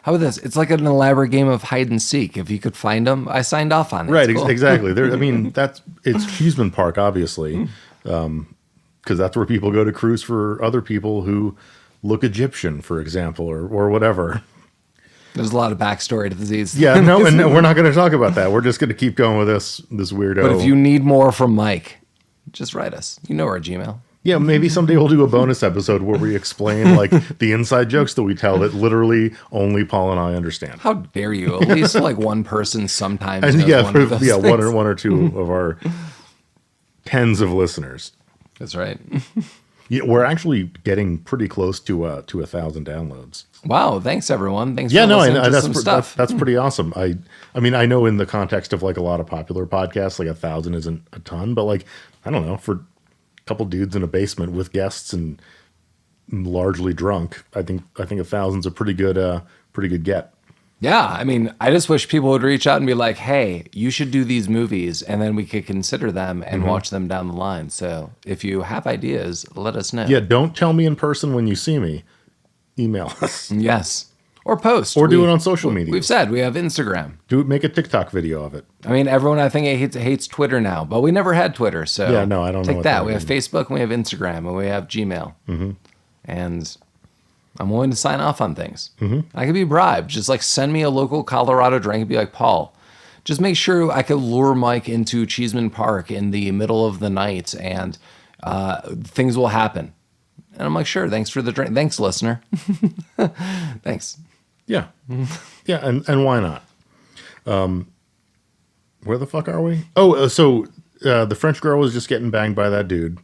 How about this? It's like an elaborate game of hide and seek. If you could find them, I signed off on it. Right, cool. Exactly. It's Cheeseman Park, obviously, because that's where people go to cruise for other people who look Egyptian, for example, or whatever. There's a lot of backstory to these. Yeah, no, and we're not going to talk about that. We're just going to keep going with this weirdo. But if you need more from Mike, just write us. You know our Gmail. Yeah, maybe someday we'll do a bonus episode where we explain like the inside jokes that we tell that literally only Paul and I understand. How dare you? At least like one person sometimes. And knows one of those things. one or two of our tens of listeners. That's right. Yeah, we're actually getting pretty close to 1,000 downloads. Wow! Thanks everyone. Thanks. Yeah, for no, listening to that's some stuff. That's pretty awesome. I mean, I know in the context of like a lot of popular podcasts, like 1,000 isn't a ton, but like I don't know, for couple dudes in a basement with guests and largely drunk, I think 1,000's a pretty good get. Yeah, I mean, I just wish people would reach out and be like, "Hey, you should do these movies," and then we could consider them and watch them down the line. So, if you have ideas, let us know. Yeah, don't tell me in person when you see me. Email us. Yes, or post, or do it on social media. We've said we have Instagram. Make a TikTok video of it. I mean, everyone I think hates Twitter now, but we never had Twitter, so yeah, no, I don't know. Take that. We have Facebook and we have Instagram and we have Gmail, and I'm willing to sign off on things. I could be bribed. Just like send me a local Colorado drink and be like, Paul, just make sure I could lure Mike into Cheeseman Park in the middle of the night, and things will happen. And I'm like, sure. Thanks for the drink. Thanks, listener. Thanks. Yeah. Yeah, and why not? Where the fuck are we? Oh, so the French girl was just getting banged by that dude.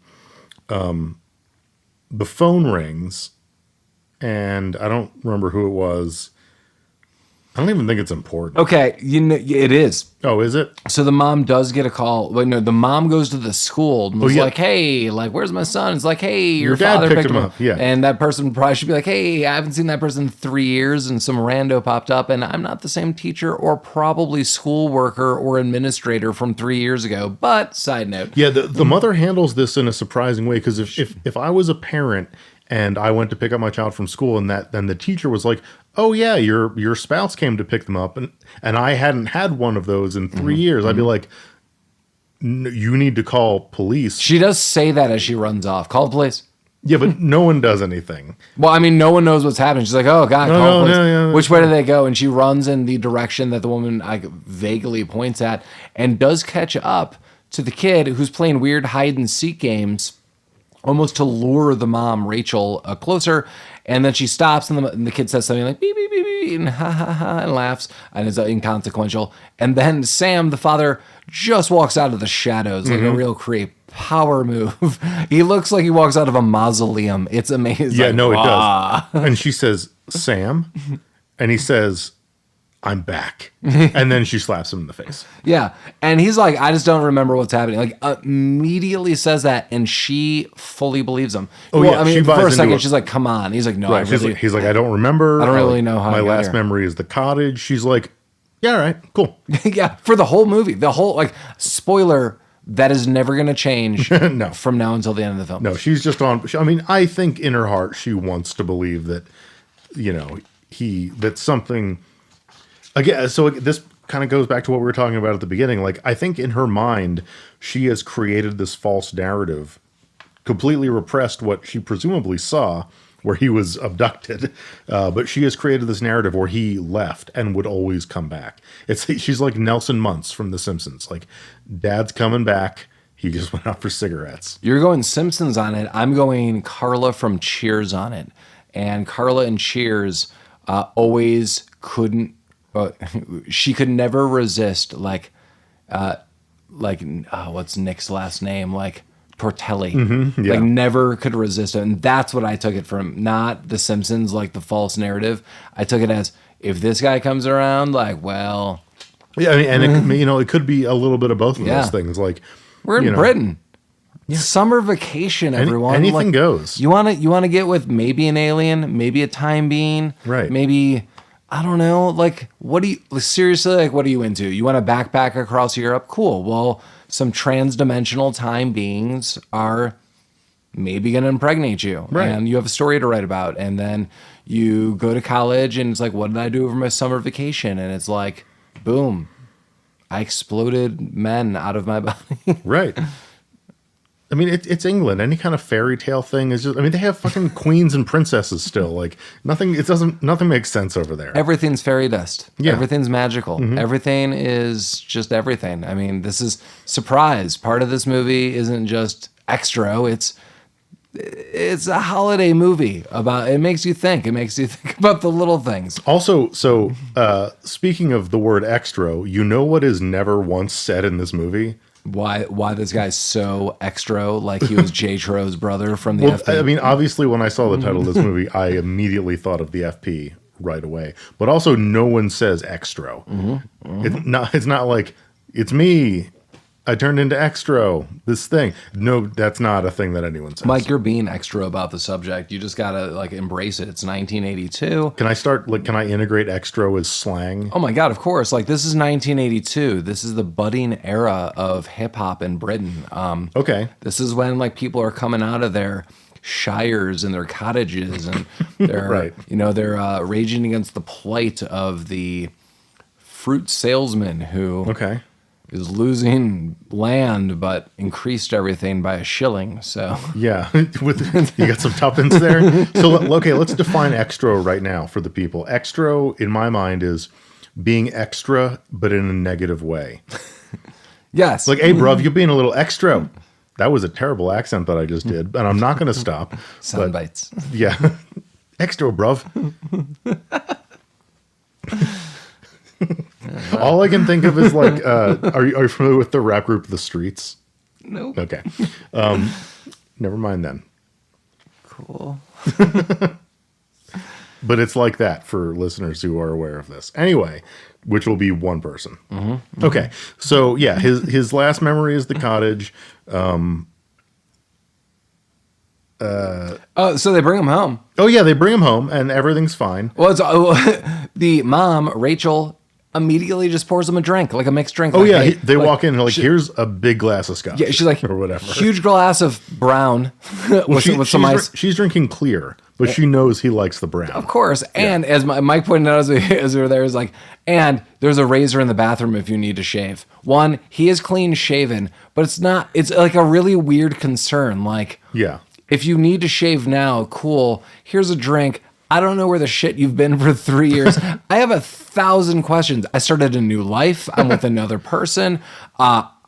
The phone rings, and I don't remember who it was. I don't even think it's important. Okay, it is. Oh, is it? So the mom does get a call. Wait, no, the mom goes to the school and was like, "Hey, like, where's my son?" It's like, "Hey, your dad father picked him up." Yeah, and that person probably should be like, "Hey, I haven't seen that person in 3 years, and some rando popped up, and I'm not the same teacher or probably school worker or administrator from 3 years ago." But side note, yeah, the mother handles this in a surprising way, because if I was a parent and I went to pick up my child from school, and then the teacher was like, "Oh yeah, your spouse came to pick them up," and I hadn't had one of those in 3 years, I'd be like, "You need to call police." She does say that as she runs off. Call the police. Yeah, but no one does anything. Well, I mean, no one knows what's happening. She's like, "Oh God, call the police." Yeah, Which way do they go? And she runs in the direction that the woman vaguely points at, and does catch up to the kid who's playing weird hide and seek games almost to lure the mom, Rachel, closer. And then she stops, and the kid says something like, beep, beep, beep, beep, and ha, ha, ha, and laughs, and is inconsequential. And then Sam, the father, just walks out of the shadows like a real creep. Power move. He looks like he walks out of a mausoleum. It's amazing. Yeah, no, it does. And she says, Sam? And he says, I'm back. And then she slaps him in the face. Yeah. And he's like, I just don't remember what's happening. Like, immediately says that, and she fully believes him. Oh, yeah. I mean, She buys for a into second, it. she's like, come on. He's like, no, Right. He's like, I don't remember. I don't really know how I my got last here. memory is the cottage. She's like, yeah, all right, cool. Yeah, for the whole movie. The whole, like, spoiler, that is never going to change No. from now until the end of the film. No, she's just on. I mean, I think in her heart, she wants to believe that, that something, again, so this kind of goes back to what we were talking about at the beginning. Like, I think in her mind, she has created this false narrative, completely repressed what she presumably saw, where he was abducted, but she has created this narrative where he left and would always come back. She's like Nelson Muntz from The Simpsons. Like, Dad's coming back. He just went out for cigarettes. You're going Simpsons on it. I'm going Carla from Cheers on it. And Carla in Cheers always couldn't. She could never resist what's Nick's last name? Like Tortelli. Mm-hmm, yeah. Like, never could resist it. And that's what I took it from. Not The Simpsons, like the false narrative. I took it as, if this guy comes around, like, well. Yeah, I mean, and it could be a little bit of both of Yeah. those things. Like, We're in Britain. Summer vacation, everyone. Anything goes. You want to get with maybe an alien, maybe a time being, Right? Maybe, I don't know. Like, what do you seriously, like? What are you into? You want to backpack across Europe? Cool. Well, some trans-dimensional time beings are maybe going to impregnate you, Right. and you have a story to write about. And then you go to college, and it's like, what did I do over my summer vacation? And it's like, boom, I exploded men out of my body. Right. I mean, it's England. Any kind of fairy tale thing is just. I mean, they have fucking queens and princesses still. Like, nothing. Nothing makes sense over there. Everything's fairy dust. Yeah. Everything's magical. Mm-hmm. Everything is just everything. I mean, this is surprise. Part of this movie isn't just Xtro. It's a holiday movie about. It makes you think. It makes you think about the little things. Also, so speaking of the word extra, you know what is never once said in this movie? Why this guy's so Xtro, like he was J. Tro's brother from the Well, FP. I mean, obviously, when I saw the title of this movie, I immediately thought of the FP right away. But also, no one says extra. It's not like, it's me. I turned into Xtro, this thing. No, that's not a thing that anyone says. Mike, you're being extra about the subject. You just gotta like embrace it. It's 1982. Can I integrate Xtro as slang? Oh my God, of course. Like, this is 1982. This is the budding era of hip hop in Britain. Okay. This is when like people are coming out of their shires and their cottages, and they're Right. they're raging against the plight of the fruit salesman who Okay. is losing land but increased everything by a shilling. So Yeah, you got some tuppence there. So okay, let's define extra right now for the people. Extra, in my mind, is being extra, but in a negative way. yes, Like, hey, bruv, you're being a little extra. That was a terrible accent that I just did, and I'm not going to stop. sound but, bites. yeah, extra, bruv. All I can think of is like, are you familiar with the rap group The Streets? Nope. Okay, never mind then. Cool. But it's like that for listeners who are aware of this. Anyway, which will be one person. Mm-hmm. Okay, so yeah, his last memory is the cottage. So they bring him home. Oh yeah, they bring him home and everything's fine. Well, the mom, Rachel, immediately just pours him a drink, like a mixed drink. Oh like, yeah, hey, they walk in and like, here's a big glass of scotch. yeah, she's like, or whatever. huge glass of brown with some ice. She's drinking clear, but she knows he likes the brown. Of course. And as Mike pointed out as we were there, is like, and there's a razor in the bathroom if you need to shave. One, he is clean shaven, but it's like a really weird concern. Like, Yeah. if you need to shave now, cool. Here's a drink. I don't know where the shit you've been for 3 years. I have 1,000 questions. I started a new life. I'm with another person.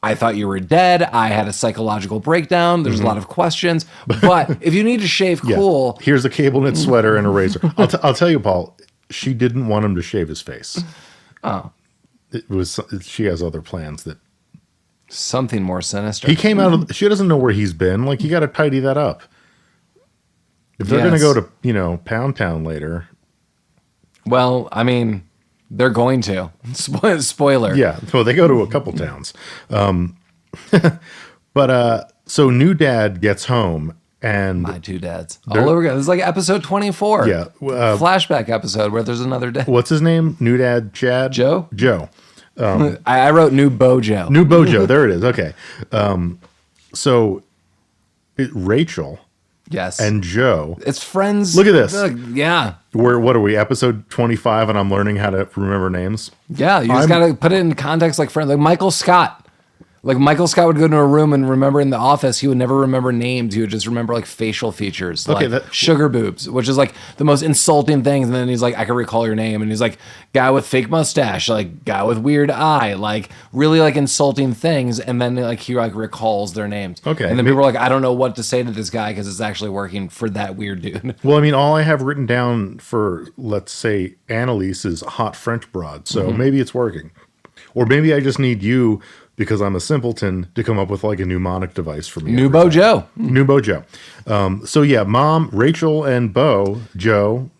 I thought you were dead. I had a psychological breakdown. There's a lot of questions. But if you need to shave cool. Here's a cable knit sweater and a razor. I'll tell you, Paul, she didn't want him to shave his face. Oh. She has other plans that. Something more sinister. He came out of, she doesn't know where he's been. Like, you got to tidy that up. If they're going to go to, Pound Town later. Well, I mean, they're going to. Spoiler. Yeah. Well, they go to a couple towns. But so new dad gets home and My two dads. All over again. This is like episode 24. Yeah. Flashback episode where there's another dad. What's his name? New dad Chad? Joe? Joe. I wrote New Bojo. New Bojo. There it is. Okay. So Rachel Yes. and Joe. It's friends. Look at this. Yeah. What are we? Episode 25 and I'm learning how to remember names. Yeah. You just got to put it in context like friends. Like Michael Scott. Like Michael Scott would go into a room and remember in the office, he would never remember names. He would just remember like facial features, Okay, like sugar boobs, which is like the most insulting things. And then he's like, I can recall your name. And he's like, guy with fake mustache, like guy with weird eye, like really like insulting things. And then like he like recalls their names. Okay. And then people are like, I don't know what to say to this guy because it's actually working for that weird dude. Well, I mean, all I have written down for, let's say, Analise is hot French broad. So maybe it's working. Or maybe I just need you, because I'm a simpleton, to come up with like a mnemonic device for me. New Bojo. New Bojo. So yeah, Mom, Rachel and Rachel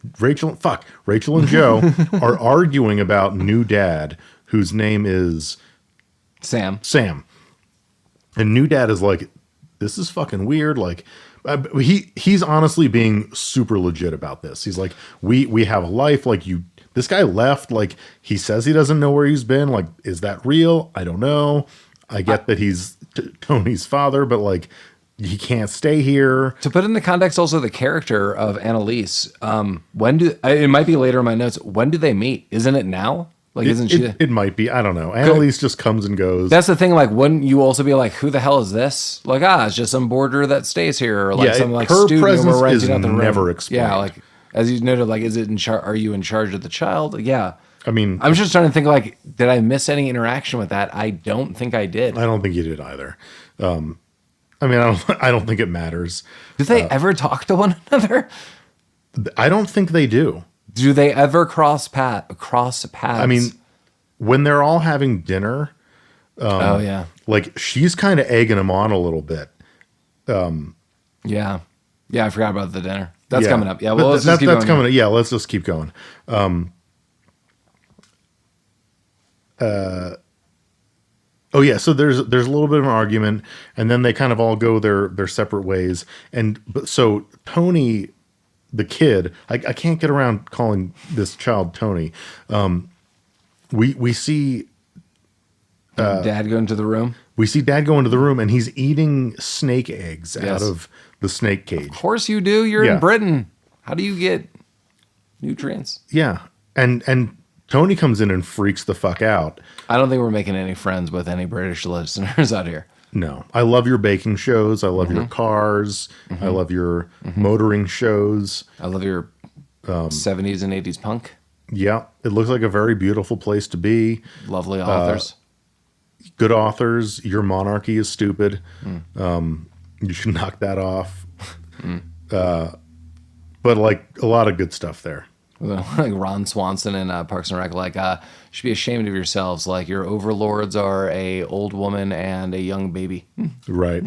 and Joe are arguing about new dad, whose name is Sam. And new dad is like, this is fucking weird. Like, he's honestly being super legit about this. He's like, we have a life. Like this guy left. Like, he says he doesn't know where he's been. Like, is that real? I don't know. I get that he's Tony's father, but like, he can't stay here. To put into context, also the character of Analise. It might be later in my notes. When do they meet? Isn't it now? Like, isn't she? It might be. I don't know. Analise just comes and goes. That's the thing. Like, wouldn't you also be like, who the hell is this? Like, it's just some boarder that stays here, or like some like her studio presence we're renting is out the room. never explained. Yeah, like as you noted, like, is it in charge? Are you in charge of the child? Yeah. I mean, I'm just trying to think. Like, did I miss any interaction with that? I don't think I did. I don't think you did either. I mean, I don't think it matters. Did they ever talk to one another? I don't think they do. Do they ever cross paths? I mean, when they're all having dinner, oh yeah, like she's kind of egging him on a little bit. Yeah, I forgot about the dinner. That's Yeah. coming up. Yeah, well, let's just keep that's going. coming up. Yeah, let's just keep going. Oh yeah, so there's a little bit of an argument, and then they kind of all go their separate ways. So Tony, the kid, I can't get around calling this child Tony. We see Dad go into the room. We see Dad go into the room, and he's eating snake eggs out of the snake cage. Of course you do. You're in Britain. How do you get nutrients? Yeah, and Tony comes in and freaks the fuck out. I don't think we're making any friends with any British listeners out here. No, I love your baking shows. I love your cars. I love your motoring shows. I love your 70s and 80s punk. Yeah, it looks like a very beautiful place to be. Lovely authors. Good authors. Your monarchy is stupid. You should knock that off. But like a lot of good stuff there. Like Ron Swanson in Parks and Rec, like, you should be ashamed of yourselves. Like, your overlords are a old woman and a young baby. Right.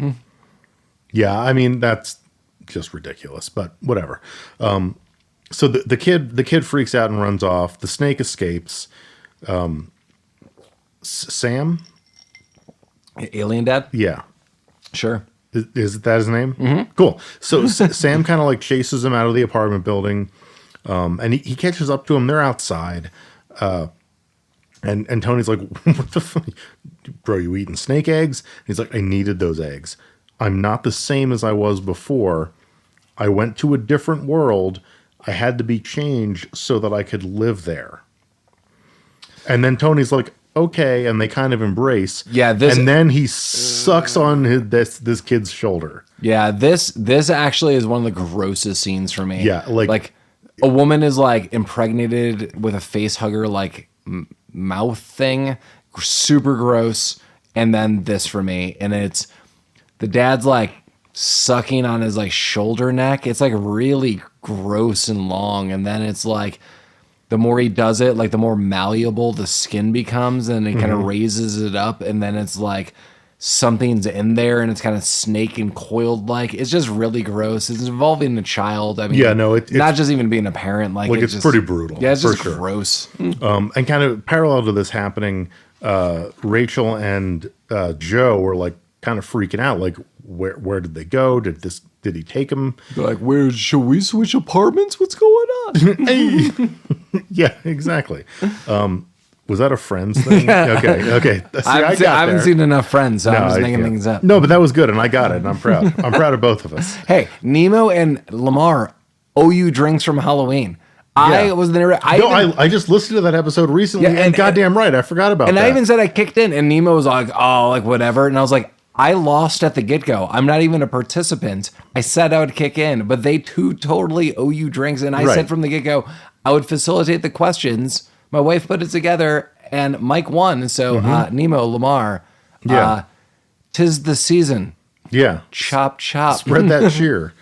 Yeah, I mean, that's just ridiculous, but whatever. So the kid freaks out and runs off. The snake escapes. Sam? Alien Dad? Yeah. Sure. Is that his name? Mm-hmm. Cool. So Sam kind of like chases him out of the apartment building. And he catches up to him. They're outside. And Tony's like, what the fuck? Bro, you eating snake eggs? And he's like, I needed those eggs. I'm not the same as I was before. I went to a different world. I had to be changed so that I could live there. And then Tony's like, okay. And they kind of embrace. Yeah. And then he sucks on this kid's shoulder. Yeah. This actually is one of the grossest scenes for me. Yeah. Like a woman is like impregnated with a face hugger, like mouth thing, super gross. and then this for me. And it's the dad's like sucking on his like shoulder neck. It's like really gross and long. And then it's like the more he does it, like the more malleable the skin becomes, and it kind of raises it up. And then it's like something's in there and it's kind of snake and coiled like. It's just really gross. It's involving a child. I mean, Yeah, no, it's not just even being a parent. Like it's just, pretty brutal. Yeah, it's for just sure. gross. And kind of parallel to this happening, Rachel and Joe were like kind of freaking out. Like, where did they go? Did he take them? They're like, where should we switch apartments? What's going on? Hey. Yeah, exactly. Was that a Friends thing? Okay. See, I haven't there. seen enough Friends, so I'm just making yeah. things up. No, but that was good, and I got it, and I'm proud. I'm proud of both of us. Hey, Nemo and Lamar owe you drinks from Halloween. I was the narrator. I just listened to that episode recently, and goddamn right, I forgot about that. And I even said I kicked in, and Nemo was like, oh, like whatever. And I was like, I lost at the get-go. I'm not even a participant. I said I would kick in, but they too totally owe you drinks. And I said from the get-go, I would facilitate the questions. My wife put it together, and Mike won. So Nemo, Lamar, tis the season. Yeah. Chop, chop. Spread that cheer.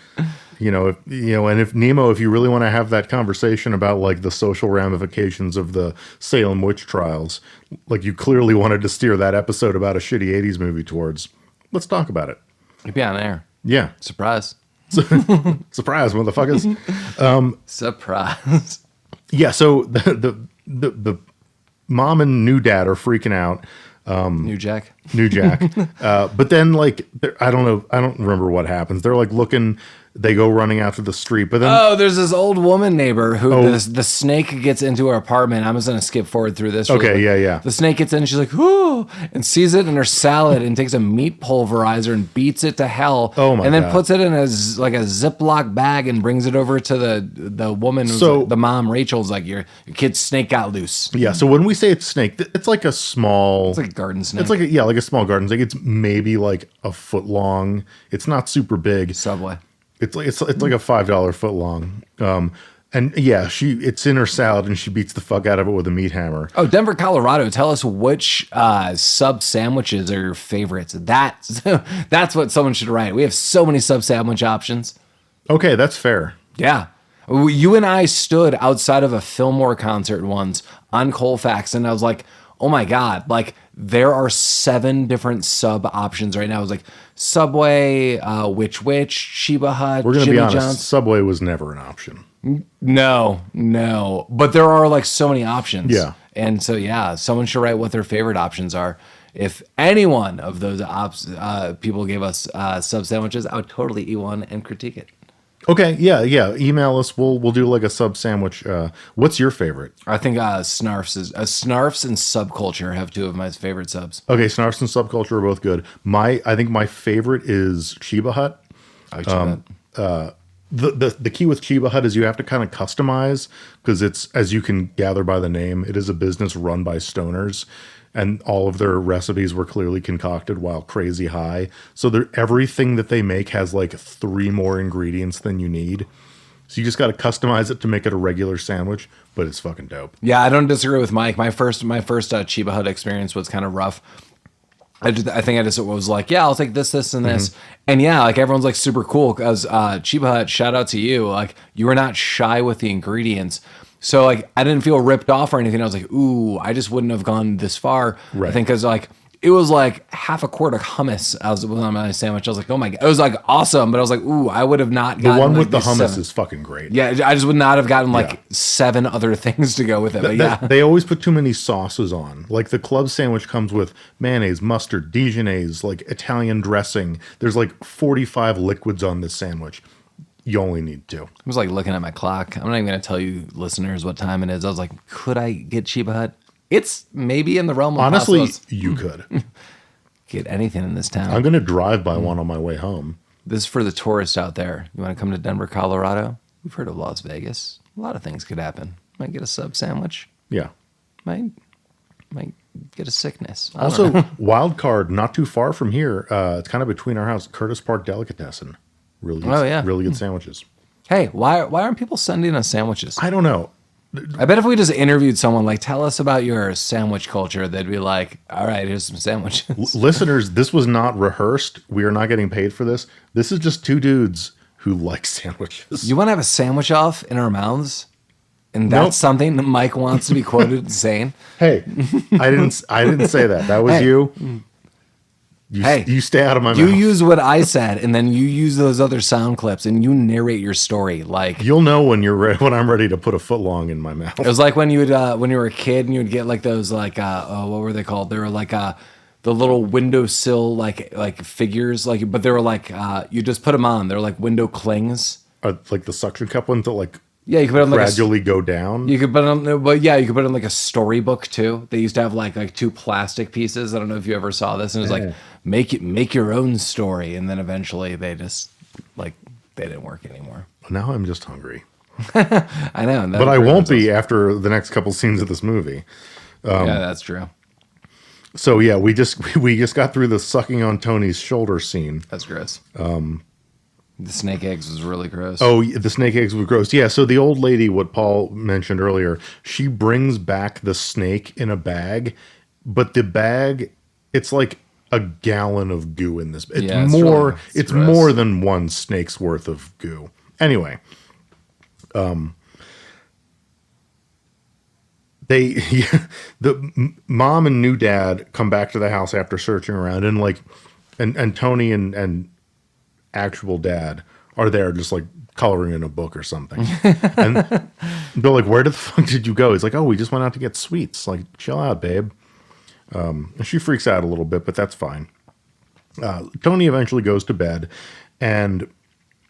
If Nemo, if you really want to have that conversation about like the social ramifications of the Salem witch trials, like you clearly wanted to steer that episode about a shitty 80s movie towards, let's talk about it. You'd be on air. Yeah. Surprise. Surprise, motherfuckers. Surprise. Yeah, so the mom and new dad are freaking out. New Jack. But then like, I don't remember what happens. They're like looking, they go running out to the street, but then there's this old woman neighbor who the snake gets into her apartment. I'm just gonna skip forward through this. Okay, yeah. The snake gets in, and she's like, "Ooh," and sees it in her salad, and takes a meat pulverizer and beats it to hell. Oh my And then God. puts it in a Ziploc bag and brings it over to the woman. So- The mom, Rachel's like, your kid's snake got loose. yeah, so when we say it's snake, it's like a small, It's like a garden snake. it's like a small garden snake. It's maybe like a foot long. It's not super big. Subway. It's like a $5 foot long. And yeah, it's in her salad and she beats the fuck out of it with a meat hammer. Oh, Denver, Colorado. Tell us which sub sandwiches are your favorites. That's what someone should write. We have so many sub sandwich options. Okay, that's fair. Yeah. You and I stood outside of a Fillmore concert once on Colfax, and I was like, oh my God, like there are 7 different sub options right now. It was like Subway, Which, Sheba Hut, We're going to Jimmy be honest, John's. Subway was never an option. No. But there are like so many options. Yeah. And so, someone should write what their favorite options are. If any one of those people gave us sub sandwiches, I would totally eat one and critique it. Okay, yeah. Email us. We'll do like a sub sandwich. What's your favorite? I think Snarfs and Subculture have 2 of my favorite subs. Okay, Snarfs and Subculture are both good. I think my favorite is Sheba Hut. The key with Sheba Hut is you have to kind of customize because it's, as you can gather by the name, it is a business run by stoners. And all of their recipes were clearly concocted while crazy high. So everything that they make has like 3 more ingredients than you need. So you just got to customize it to make it a regular sandwich, but it's fucking dope. Yeah, I don't disagree with Mike. My first Sheba Hut experience was kind of rough. I think I just was like, yeah, I'll take this, and this. And yeah, like everyone's like super cool because Sheba Hut, shout out to you. Like you were not shy with the ingredients. So like I didn't feel ripped off or anything. I was like, ooh, I just wouldn't have gone this far. Right. I think because like it was like half a quart of hummus. I was on my sandwich. I was like, oh my God. It was like awesome. But I was like, ooh, I would have not gotten The one with like, the hummus 7. is fucking great. Yeah, I just would not have gotten like 7 other things to go with it. But They always put too many sauces on. Like the club sandwich comes with mayonnaise, mustard, Dijonnaise, like Italian dressing. There's like 45 liquids on this sandwich. You only need 2. I was like looking at my clock. I'm not even going to tell you listeners what time it is. I was like, could I get Sheba Hut? It's maybe in the realm of Honestly, possibles. you could. Get anything in this town. I'm going to drive by one on my way home. This is for the tourists out there. You want to come to Denver, Colorado? We've heard of Las Vegas. A lot of things could happen. Might get a sub sandwich. Yeah. Might get a sickness. I don't Also, know. wild card, not too far from here. It's kind of between our house. Curtis Park Delicatessen. Really good, Oh, yeah. really good sandwiches. Hey, why aren't people sending us sandwiches? I don't know. I bet if we just interviewed someone, like, tell us about your sandwich culture, they'd be like, all right, here's some sandwiches. Listeners, this was not rehearsed. We are not getting paid for this. This is just two dudes who like sandwiches. You want to have a sandwich off in our mouths? And that's Nope. something that Mike wants to be quoted saying? Hey, I didn't say that. That was Hey. you. You stay out of my You mouth. use what I said, and then you use those other sound clips, and you narrate your story. Like, You'll know when when I'm ready to put a foot long in my mouth. it was like when you would, when you were a kid, and you would get like those, like, what were they called? They were like the little windowsill, like figures, like, but they were like, you just put them on. They're like window clings. Like the suction cup ones that like Yeah, you could put on like gradually go down. You could put on, but yeah, you could put on like a storybook too. They used to have like two plastic pieces. I don't know if you ever saw this, and it was like make your own story, and then eventually they just they didn't work anymore. Now I'm just hungry. I know, and But I won't be after the next couple scenes of this movie. Yeah, that's true. So yeah, we just got through the sucking on Tony's shoulder scene. That's gross. The snake eggs was really gross. Oh, the snake eggs were gross. Yeah, so the old lady, what Paul mentioned earlier, she brings back the snake in a bag, but the bag, it's like a gallon of goo in this. It's Yeah, it's more. really- It's gross. more than one snake's worth of goo. Anyway, the mom and new dad come back to the house after searching around, and Tony and actual dad are there just like coloring in a book or something. And they're like, where the fuck did you go? He's like, oh, we just went out to get sweets. Like, chill out, babe. And she freaks out a little bit, but that's fine. Tony eventually goes to bed, and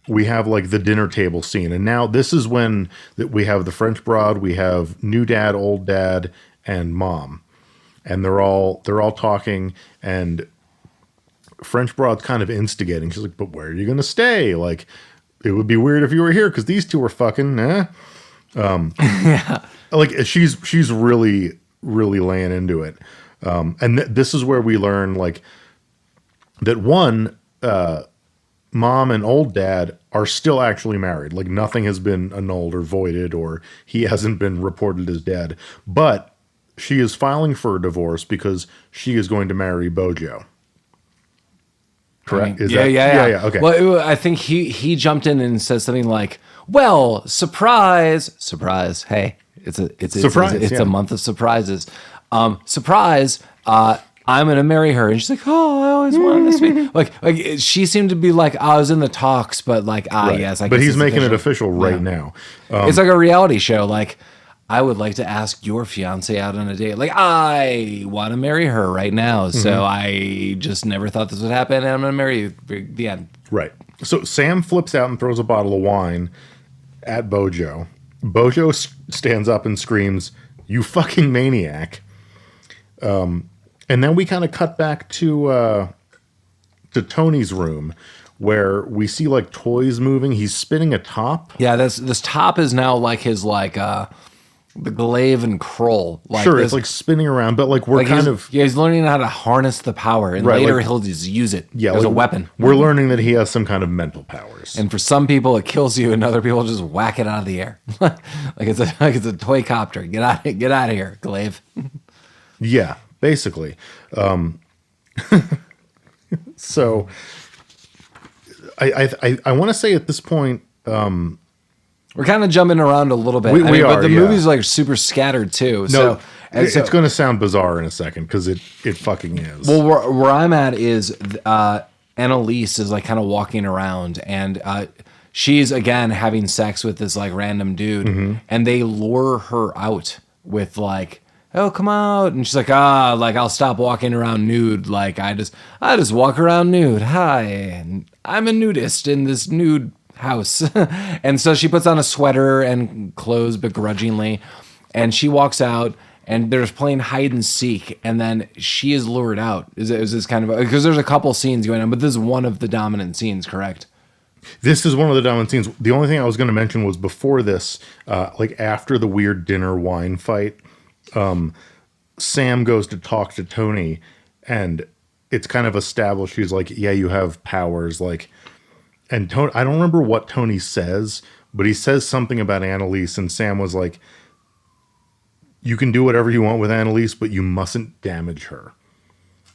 we have like the dinner table scene. And now this is when we have the French broad, we have new dad, old dad, and mom. And they're all talking, and French broad's kind of instigating. She's like, but where are you going to stay? Like, it would be weird if you were here because these two are fucking, Yeah. Like, she's really, really laying into it. And this is where we learn, like, that mom and old dad are still actually married. Like, nothing has been annulled or voided, or he hasn't been reported as dead. But she is filing for a divorce because she is going to marry Bojo. Correct? Yeah. Okay. Well, I think he jumped in and said something like, "Well, surprise. Hey, it's Surprise, It's yeah. a month of surprises. Surprise. I'm gonna marry her." And she's like, "Oh, I always wanted this to be like." She seemed to be like, "I was in the talks, but like, Right. yes, I but guess he's it's making it official right now. It's like a reality show. Like, I would like to ask your fiance out on a date. Like, I want to marry her right now. So I just never thought this would happen, and I'm going to marry you. The end. Right. So Sam flips out and throws a bottle of wine at Bojo. Bojo stands up and screams, "You fucking maniac." And then we kind of cut back to Tony's room, where we see like toys moving. He's spinning a top. Yeah, this top is now like his the glaive and Kroll. Like Sure, this, it's like spinning around, but like we're like kind he's, of yeah, he's learning how to harness the power, and Right, later like- he'll just use it yeah, as a like, weapon. We're learning that he has some kind of mental powers. And for some people, it kills you, and other people just whack it out of the air, like it's a toy copter. Get out of here, glaive. Yeah, basically. So I want to say at this point, We're kind of jumping around a little bit. We but are, the yeah. movie's like super scattered too. no, And it's going to sound bizarre in a second because it fucking is. Well, where I'm at is Analise is like kind of walking around, and she's again having sex with this like random dude, and they lure her out with like, "Oh, come out," and she's like, like I'll stop walking around nude. Like I just walk around nude. Hi, and I'm a nudist in this nude house. And so she puts on a sweater and clothes begrudgingly, and she walks out, and they're just playing hide and seek, and then she is lured out. Is this kind of, because there's a couple scenes going on, but this is one of the dominant scenes, correct? This is one of the dominant scenes. The only thing I was going to mention was before this, like after the weird dinner wine fight, Sam goes to talk to Tony, and it's kind of established. He's like, "Yeah, you have powers." Like, and Tony, I don't remember what Tony says, but he says something about Annalise, and Sam was like, you can do whatever you want with Analise, but you mustn't damage her.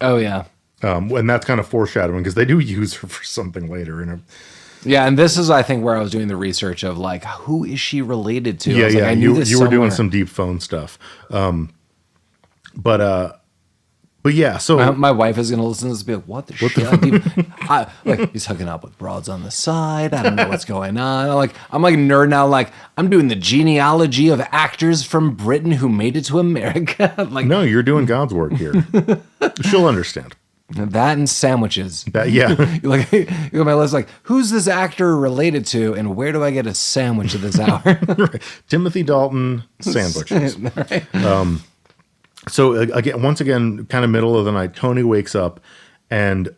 Oh yeah. And that's kind of foreshadowing because they do use her for something later. Yeah, and this is, I think, where I was doing the research of like, who is she related to? Yeah, I was yeah. like, I knew this you were doing somewhere. some deep phone stuff. But yeah, so My wife is gonna listen to this and be like, "What the shit?" Like, he's hooking up with broads on the side. I don't know what's going on. I'm like nerding out. Like, I'm doing the genealogy of actors from Britain who made it to America. Like, no, you're doing God's work here. She'll understand. that and sandwiches. Yeah. Like, you got my list. Like, who's this actor related to, and where do I get a sandwich at this hour? Right. Timothy Dalton sandwiches. Right. So again, once again, kind of middle of the night, Tony wakes up and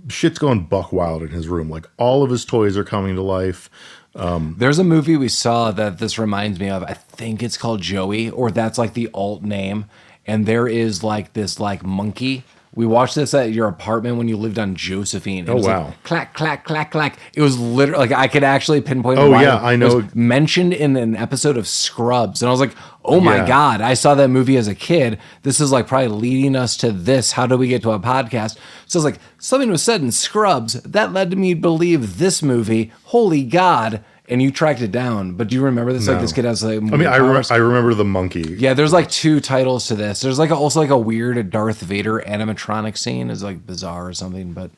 shit's going buck wild in his room. Like all of his toys are coming to life. There's a movie we saw that this reminds me of. I think it's called Joey, or that's like the alt name. And there is like this like monkey. We watched this at your apartment when you lived on Josephine. It was wow. Like, clack, clack, clack, clack. It was literally like I could actually pinpoint. Oh, why yeah, I know. It was mentioned in an episode of Scrubs. And I was like, oh my Yeah. God, I saw that movie as a kid. This is like probably leading us to this. How do we get to a podcast? So it's like something was said in Scrubs that led to me believe this movie. Holy God. And you tracked it down, but do you remember this? No. Like this kid has like. I mean, I remember the monkey. Yeah, there's like two titles to this. There's like also like a weird Darth Vader animatronic scene is like bizarre or something, but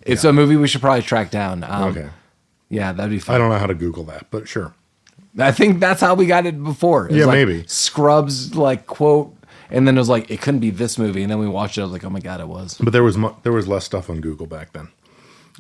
it's a movie we should probably track down. Okay. Yeah, that'd be fun. I don't know how to Google that, but sure. I think that's how we got it before. It was Yeah, like maybe. Scrubs like quote, and then it was like it couldn't be this movie, and then we watched it. I was like, oh my God, it was. But there was less stuff on Google back then.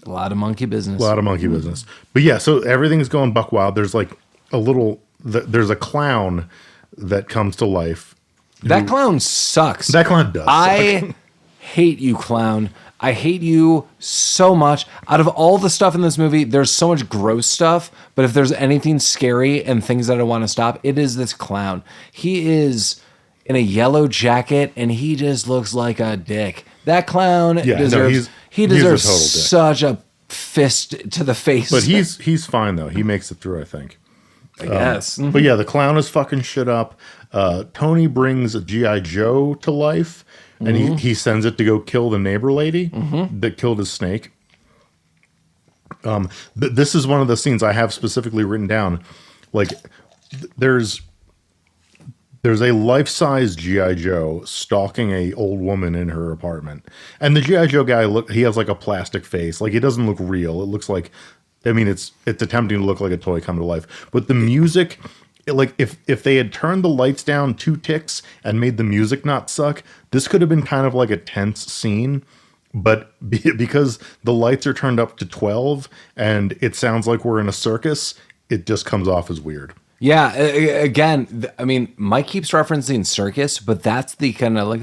A lot of monkey business. A lot of monkey business. But yeah, so everything's going buck wild. There's like there's a clown that comes to life. That clown sucks. That clown does. I hate you, clown. I hate you so much. Out of all the stuff in this movie, there's so much gross stuff. But if there's anything scary and things that I want to stop, it is this clown. He is in a yellow jacket and he just looks like a dick. That clown deserves. He deserves a total dick. such a fist to the face. But he's fine though. He makes it through, I think. I guess. But yeah, the clown is fucking shit up. Tony brings a G.I. Joe to life, and he sends it to go kill the neighbor lady that killed his snake. This is one of the scenes I have specifically written down. Like, there's a life-size G.I. Joe stalking a old woman in her apartment. And the G.I. Joe guy, he has like a plastic face. Like, it doesn't look real. It looks like, I mean, it's attempting to look like a toy come to life. But the music, like if they had turned the lights down 2 ticks and made the music not suck, this could have been kind of like a tense scene. But because the lights are turned up to 12 and it sounds like we're in a circus, it just comes off as weird. Yeah, again, I mean, Mike keeps referencing circus, but that's the kind of like,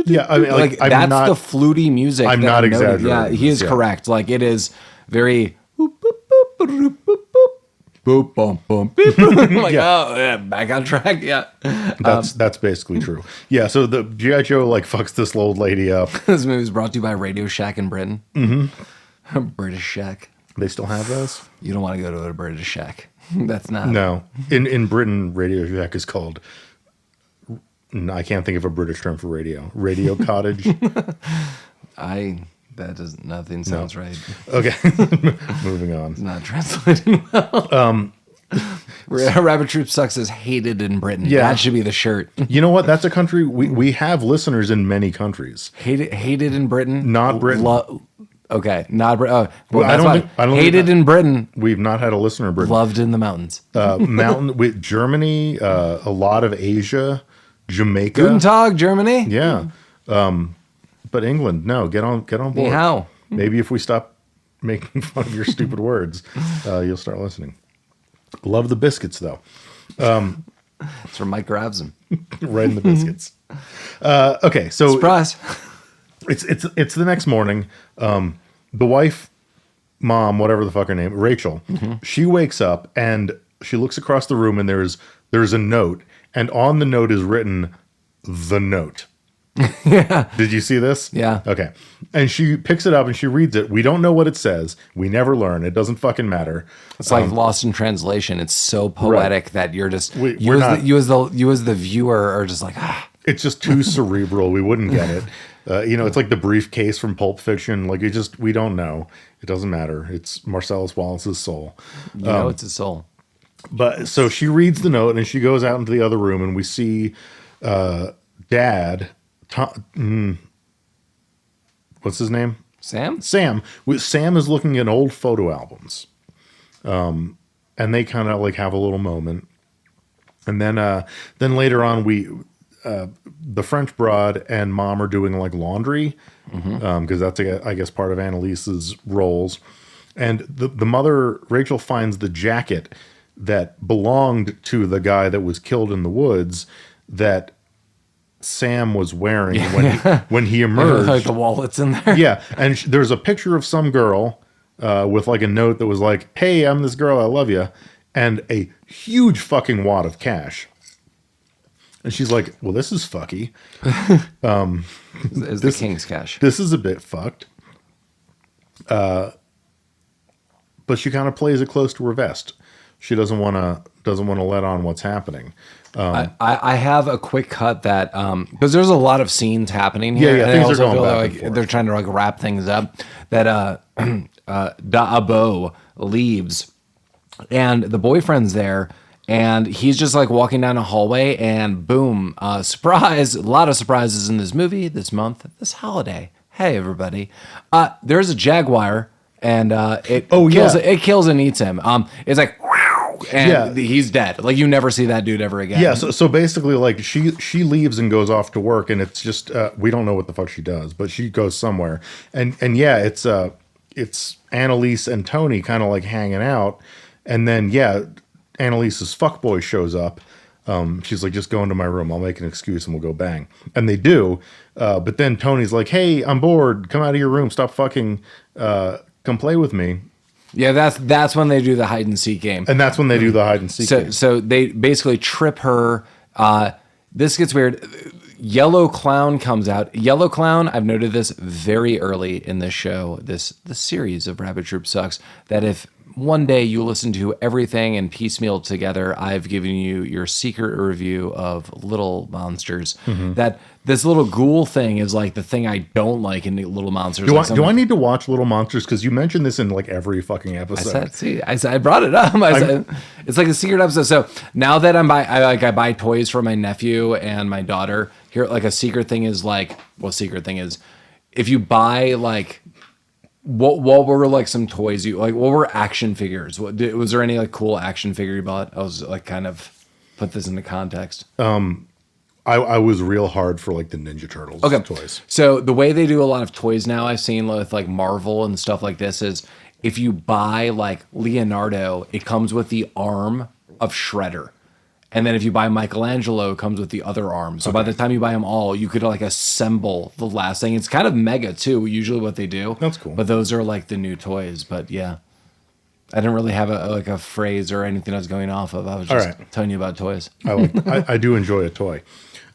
Yeah, I mean, like I'm that's not, the fluty music. I'm that not noted. exaggerating. Yeah, he is Yeah. correct. Like it is very boop, boop, boop, boop, boop, boop, boop, boom, boom, beep, boop. Like, Yeah. oh, yeah, back on track. Yeah, That's basically true. Yeah, so the G.I. Joe like fucks this old lady up. this movie is brought to you by Radio Shack in Britain. Mm-hmm. British Shack. They still have those? You don't want to go to a British Shack. That's not. No. In Britain, Radio Shack is called, I can't think of a British term for radio. Radio cottage. Nothing sounds right. Okay. Moving on. It's not translating well. Rabbit Troop Sucks is hated in Britain. Yeah. That should be the shirt. You know what? That's a country, we have listeners in many countries. Hated in Britain? Not Britain. Okay, not Britain. Oh, well, I that's don't fine. think- I don't hated think in Britain, We've not had a listener in Britain. loved in the mountains. Mountain with Germany, a lot of Asia, Jamaica. Guten Tag, Germany. Yeah. But England, no, get on board. Ni hao. Maybe if we stop making fun of your stupid words, you'll start listening. Love the biscuits though. That's where Mike grabs them. Right in the biscuits. Okay, so Surprise. it's the next morning. The wife, mom, whatever the fuck her name, Rachel, she wakes up and she looks across the room and there's a note, and on the note is written, "The note." Yeah. Did you see this? Yeah. Okay. And she picks it up and she reads it. We don't know what it says. We never learn. It doesn't fucking matter. It's like lost in translation. It's so poetic that you're just We're not- you as the viewer are just like, ah. It's just too cerebral. We wouldn't get it. It's like the briefcase from Pulp Fiction. Like we don't know. It doesn't matter. It's Marcellus Wallace's soul. It's his soul. But so she reads the note and she goes out into the other room and we see Dad. What's his name? Sam? Sam. Sam is looking at old photo albums. And they kind of like have a little moment. And then later on the French broad and mom are doing like laundry because that's I guess part of Annalise's roles. And the mother, Rachel, finds the jacket that belonged to the guy that was killed in the woods that Sam was wearing when he emerged. Like the wallet's in there. Yeah, and there's a picture of some girl with like a note that was like, "Hey, I'm this girl, I love you," and a huge fucking wad of cash. And she's like, "Well, this is fucky." Is the king's cash. This is a bit fucked. But she kind of plays it close to her vest. She doesn't want to let on what's happening. I have a quick cut that because there's a lot of scenes happening here. Yeah, and things I are also going feel back like and forth. they're trying to like wrap things up. That Da'abo leaves, and the boyfriend's there, and he's just like walking down a hallway, and boom, surprise! A lot of surprises in this movie, this month, this holiday. Hey, everybody! There's a jaguar, and it kills and eats him. It's like. And he's dead. Like you never see that dude ever again. Yeah, so basically, like she leaves and goes off to work, and it's just we don't know what the fuck she does, but she goes somewhere, and yeah, it's Annalise and Tony kind of like hanging out, and then Annalise's fuckboy shows up. She's like, just go into my room. I'll make an excuse and we'll go bang, and they do. But then Tony's like, hey, I'm bored. Come out of your room. Stop fucking. Come play with me. Yeah, that's when they do the hide and seek game. And that's when they do the hide and seek game. So they basically trip her. This gets weird. Yellow Clown comes out. Yellow Clown, I've noted this very early in this show, the series of Rabbit Troop Sucks, that if one day you listen to everything and piecemeal together, I've given you your secret review of Little Monsters. Mm-hmm. That this little ghoul thing is like the thing I don't like in Little Monsters. Do I need to watch Little Monsters? Because you mentioned this in like every fucking episode. I brought it up. It's like a secret episode. So now that I buy toys for my nephew and my daughter. Here, like a secret thing is like, secret thing is if you buy like. What were like some toys what were action figures? Was there any like cool action figure you bought? I was like kind of put this into context. I was real hard for like the Ninja Turtles toys. So the way they do a lot of toys now I've seen with like Marvel and stuff like this is if you buy like Leonardo, it comes with the arm of Shredder. And then if you buy Michelangelo, it comes with the other arm. So by the time you buy them all, you could like assemble the last thing. It's kind of mega too, usually what they do. That's cool. But those are like the new toys. But yeah, I didn't really have a phrase or anything I was going off of. I was just telling you about toys. I do enjoy a toy.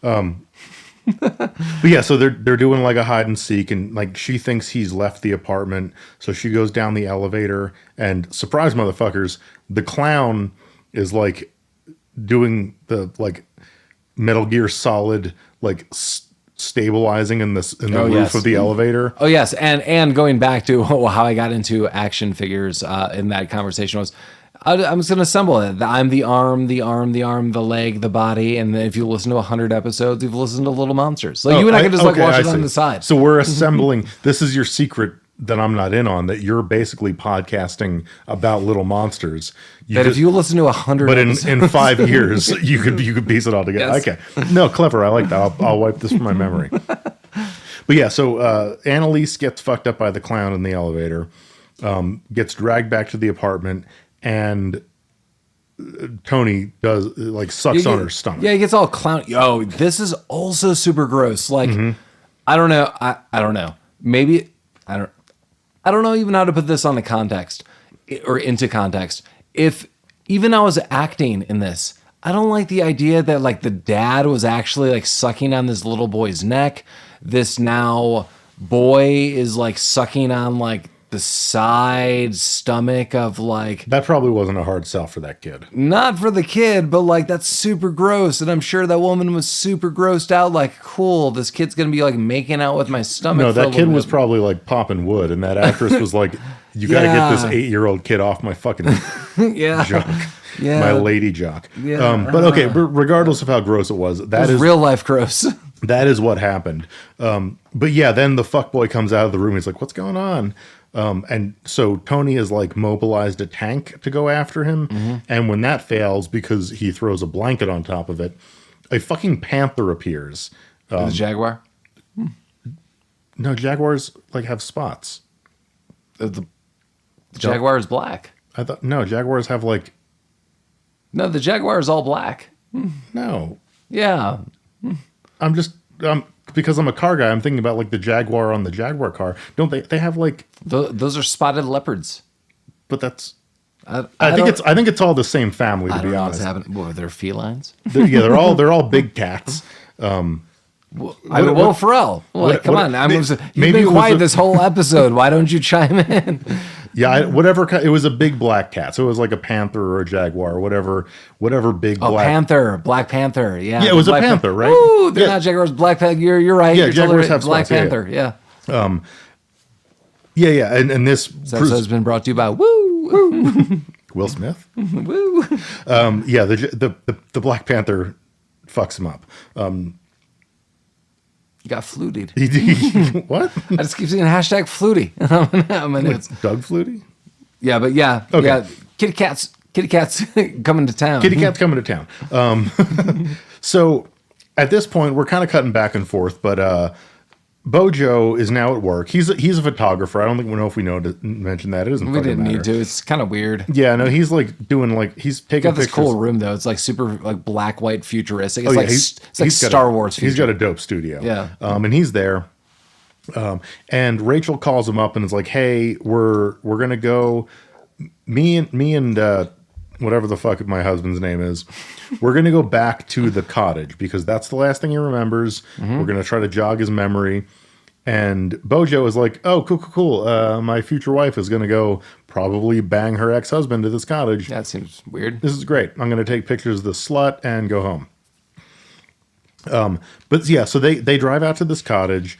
But yeah, so they're doing like a hide and seek, and like she thinks he's left the apartment. So she goes down the elevator and surprise motherfuckers, the clown is like doing the like Metal Gear Solid like stabilizing in the roof of the elevator. Oh yes, and going back to how I got into action figures in that conversation was I'm just gonna assemble it. I'm the arm, the leg, the body, and then if you listen to 100 episodes, you've listened to Little Monsters. Like you and I can just watch it on the side. So we're assembling. This is your secret that I'm not in on, that you're basically podcasting about Little Monsters. If you listen to 100 but episodes. in 5 years, you could piece it all together. Yes. Okay. No, clever. I like that. I'll wipe this from my memory. But yeah, so Annalise gets fucked up by the clown in the elevator, gets dragged back to the apartment, and Tony does like sucks on her stomach. Yeah, he gets all clown. Oh, this is also super gross. Like, I don't know. I don't know. Maybe I don't know even how to put this on the context or into context. If even I was acting in this, I don't like the idea that like the dad was actually like sucking on this little boy's neck. This now boy is like sucking on like the side stomach of like, That probably wasn't a hard sell for that kid. not for the kid, but like that's super gross. And I'm sure that woman was super grossed out. Like, cool, this kid's gonna be like making out with my stomach. No, for a that kid little was bit. probably like popping wood, and that actress was like, "You got to get this 8-year-old kid off my fucking Yeah. jock, Yeah. my lady jock." Yeah. But okay, regardless of how gross it was, that It's is real life gross. that is what happened. But yeah, then the fuckboy comes out of the room. He's like, "What's going on?" And so Tony has like mobilized a tank to go after him. And when that fails, because he throws a blanket on top of it, a fucking panther appears. The jaguar. No, jaguars like have spots. The jaguar is black. I thought no, jaguars have like No, the jaguar is all black. no. Yeah. I'm just because I'm a car guy. I'm thinking about like the Jaguar on the Jaguar car. Don't they? They have like, Those are spotted leopards. but that's. I think it's all the same family. To I don't be know what's honest, happening. What, they're felines? they're all big cats. Well, Pharrell. Like, come on. You've maybe been it was quiet a- this whole episode. Why don't you chime in? Yeah, whatever. It was a big black cat, so it was like a panther or a jaguar, or whatever big Oh, black. Panther. Black Panther. Yeah. Yeah, it was a Black panther, right? Ooh, they're Yeah. not jaguars. Black Panther. You're right. Yeah, You're jaguars totally right. have Black spots, yeah, Panther. Yeah. Yeah, and this This episode has been brought to you by Woo. Will Smith. Woo. Yeah, the Black Panther fucks him up. You got flutied. What? I just keep seeing hashtag flutie. It's- Doug Flutie? yeah, but yeah. Okay. Yeah. Kitty cats coming to town. Kitty Cat's coming to town. So at this point, we're kind of cutting back and forth, but Bojo is now at work. He's a photographer. I don't think we know if we know to mention that. It doesn't. We fucking didn't matter. need to. It's kind of weird. Yeah, no, he's like doing like he's taking Got this pictures. cool room though. It's like super like black, white, futuristic. It's Oh, yeah, like he's got Star Wars. He's future. got a dope studio. Yeah. And he's there. And Rachel calls him up and is like, "Hey, we're gonna go. Me and whatever the fuck my husband's name is, we're gonna go back to the cottage because that's the last thing he remembers. We're gonna try to jog his memory." And Bojo is like, "Oh, cool. My future wife is gonna go probably bang her ex-husband to this cottage. That seems weird. This is great. I'm gonna take pictures of the slut and go home." But yeah, so they drive out to this cottage.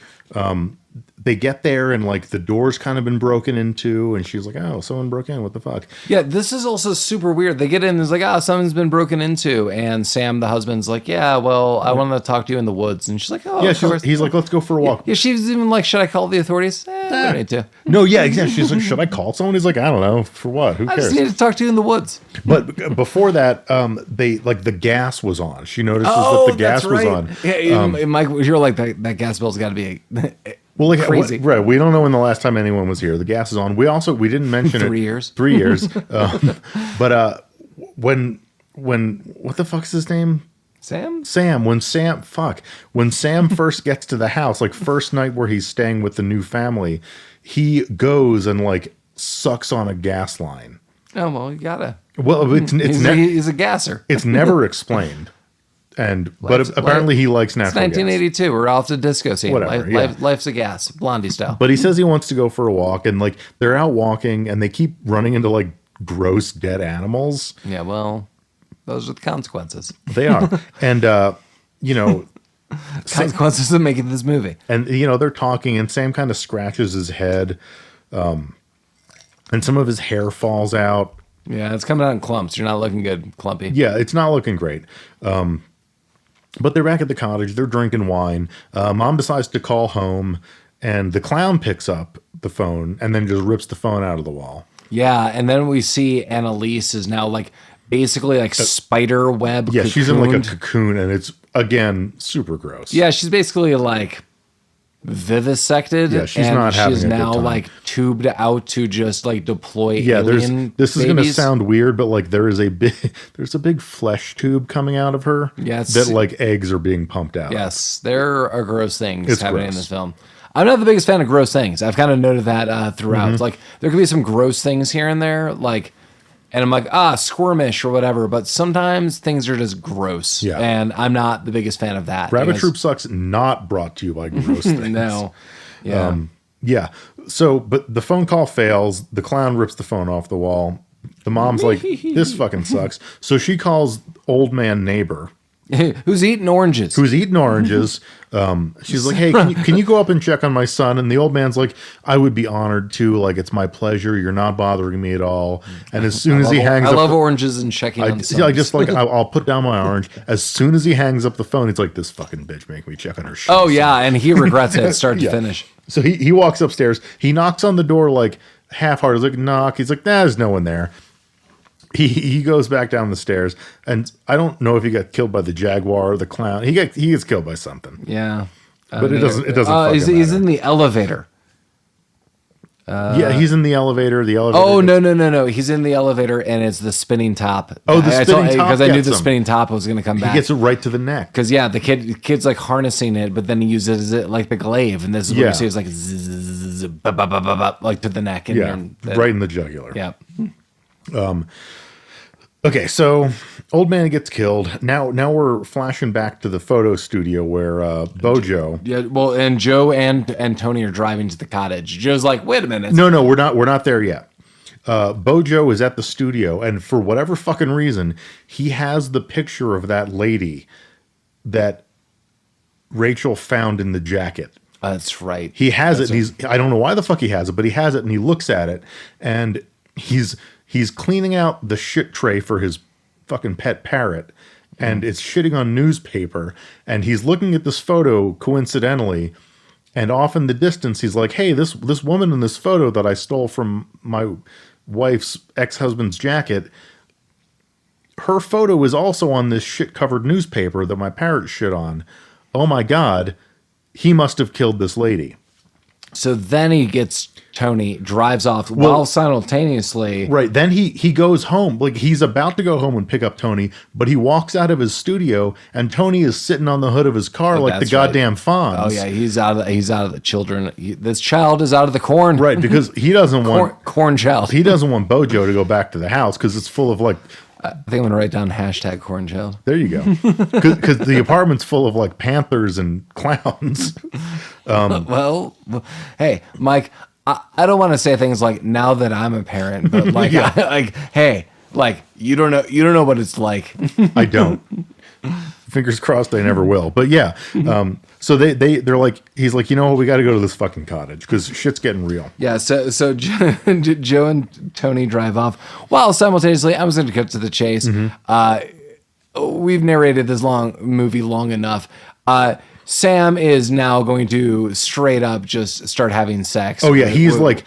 They get there and like the door's kind of been broken into, and she's like, "Oh, someone broke in. What the fuck?" Yeah, this is also super weird. They get in, it's like, someone's been broken into, and Sam, the husband's like, "Yeah, well, I wanted to talk to you in the woods," and she's like, "Oh, Yeah, of course." he's like, "Let's go for a walk." Yeah, she's even like, "Should I call the authorities?" We don't need to. No, yeah, exactly. She's like, "Should I call someone?" He's like, "I don't know. For what? Who I cares?" just need to talk to you in the woods. But before that, they like the gas was on. She notices that the gas was on. Yeah, Mike, you're like that gas bill's got to be Well, like crazy. right? We don't know when the last time anyone was here. The gas is on. We didn't mention 3 it. years. 3 years. But when what the fuck's his name? Sam. When Sam first gets to the house, like first night where he's staying with the new family, he goes and like sucks on a gas line. Oh well, you gotta. Well, He's a gasser. it's never explained. But apparently he likes It's natural gas. 1982. We're off to disco scene. Whatever, yeah. Life's a gas, Blondie style. But he says he wants to go for a walk, and like they're out walking, and they keep running into like gross dead animals. Yeah, well, those are the consequences. They are, and Consequences of making this movie. and they're talking, and Sam kind of scratches his head, and some of his hair falls out. Yeah, it's coming out in clumps. You're not looking good, Clumpy. Yeah, it's not looking great. But they're back at the cottage. They're drinking wine. Mom decides to call home, and the clown picks up the phone and then just rips the phone out of the wall. Yeah, and then we see Analise is now like basically like spider web. Yeah, she's in like a cocooned. cocoon, and it's again super gross. Yeah, she's basically like vivisected. Yeah, she's and not having she's a good now time. like tubed out to just like deploy. Yeah, alien this is going to babies. sound weird, but like there's a big flesh tube coming out of her. Yes. that like eggs are being pumped out. Yes, there are gross things It's happening in gross. this film. I'm not the biggest fan of gross things. I've kind of noted that throughout. Mm-hmm. It's like there could be some gross things here and there, like And I'm like, squirmish or whatever. But sometimes things are just gross. Yeah. And I'm not the biggest fan of that. Rabbit Troop Sucks, not brought to you by gross things. No. Yeah. Yeah. So, but the phone call fails. The clown rips the phone off the wall. The mom's like, this fucking sucks. So she calls old man neighbor. Who's eating oranges? She's like, hey, can you go up and check on my son? And the old man's like, I would be honored to. Like, it's my pleasure. You're not bothering me at all. And as soon as he hangs up, I love oranges and checking on sons. I just like, I'll put down my orange. As soon as he hangs up the phone, he's like, this fucking bitch make me check on her shit. Oh, yeah. And he regrets it start to finish. So he walks upstairs. He knocks on the door like half-hearted. He's like, knock. He's like, there's no one there. He goes back down the stairs, and I don't know if he got killed by the jaguar or the clown. He gets killed by something. Yeah, but it doesn't. He's in the elevator. Yeah, he's in the elevator. The elevator. Oh no! He's in the elevator, and it's the spinning top. Oh, the spinning top. Because I knew the spinning top was going to come back. He gets it right to the neck. Because the kid's like harnessing it, but then he uses it like the glaive, and this is what he says like zzz, like to the neck. And right in the jugular. Yeah. Okay, so old man gets killed. Now we're flashing back to the photo studio where Bojo. Yeah, well, and Joe and Tony are driving to the cottage. Joe's like, "Wait a minute." No, we're not there yet. Bojo is at the studio, and for whatever fucking reason, he has the picture of that lady that Rachel found in the jacket. That's right. He has it. And I don't know why the fuck he has it, but he has it, and he looks at it, and he's cleaning out the shit tray for his fucking pet parrot, and it's shitting on newspaper, and he's looking at this photo coincidentally, and off in the distance he's like, hey, this woman in this photo that I stole from my wife's ex-husband's jacket, her photo is also on this shit-covered newspaper that my parrot shit on. Oh my God, he must have killed this lady. So then he gets Tony, drives off while simultaneously. Right. Then he goes home. Like, he's about to go home and pick up Tony, but he walks out of his studio and Tony is sitting on the hood of his car like the goddamn Fonz. Oh yeah, he's out of the children. This child is out of the corn. Right, because he doesn't want corn child. He doesn't want Bojo to go back to the house because it's full of like. I think I'm gonna write down #corn child. There you go. Because the apartment's full of like panthers and clowns. Well, hey, Mike, I don't want to say things like now that I'm a parent, but like, hey, like you don't know what it's like. I don't. Fingers crossed I never will. But yeah. So they're like, he's like, you know what, we got to go to this fucking cottage because shit's getting real. Yeah. So Joe and Tony drive off while simultaneously, I was going to cut to the chase. We've narrated this movie long enough. Sam is now going to straight up just start having sex. Oh yeah, with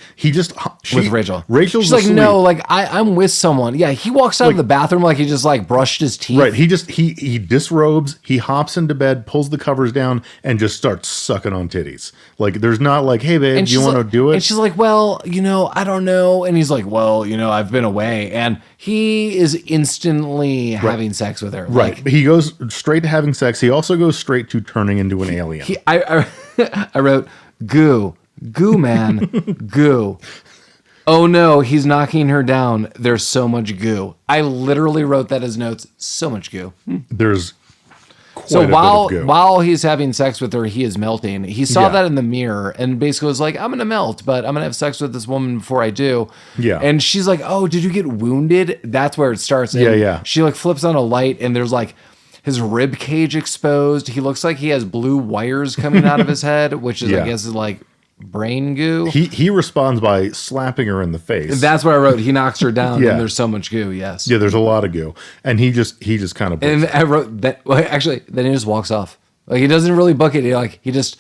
Rachel. Rachel's She's like, asleep. no, like I'm with someone. Yeah, he walks out of the bathroom like he just like brushed his teeth. Right. He disrobes, he hops into bed, pulls the covers down, and just starts sucking on titties. Like, there's not like, hey babe, do you want to do it? And she's like, well, I don't know. And he's like, well, I've been away. And he is instantly having sex with her. Right. Like, he goes straight to having sex. He also goes straight to turning into an alien. I wrote, goo, man, goo. Oh no, he's knocking her down. There's so much goo. I literally wrote that as notes. So much goo. There's quite so a bit of goo. while he's having sex with her, he is melting. He saw that in the mirror and basically was like, I'm going to melt, but I'm going to have sex with this woman before I do. Yeah. And she's like, oh, did you get wounded? That's where it starts. And yeah. She like flips on a light and there's like his rib cage exposed. He looks like he has blue wires coming out of his head, which is, I guess, is like brain goo. He responds by slapping her in the face. That's what I wrote. He knocks her down and there's so much goo. Yes. Yeah, there's a lot of goo. And he just kind of. And I wrote that. Well, actually, then he just walks off. Like, he doesn't really book it. He just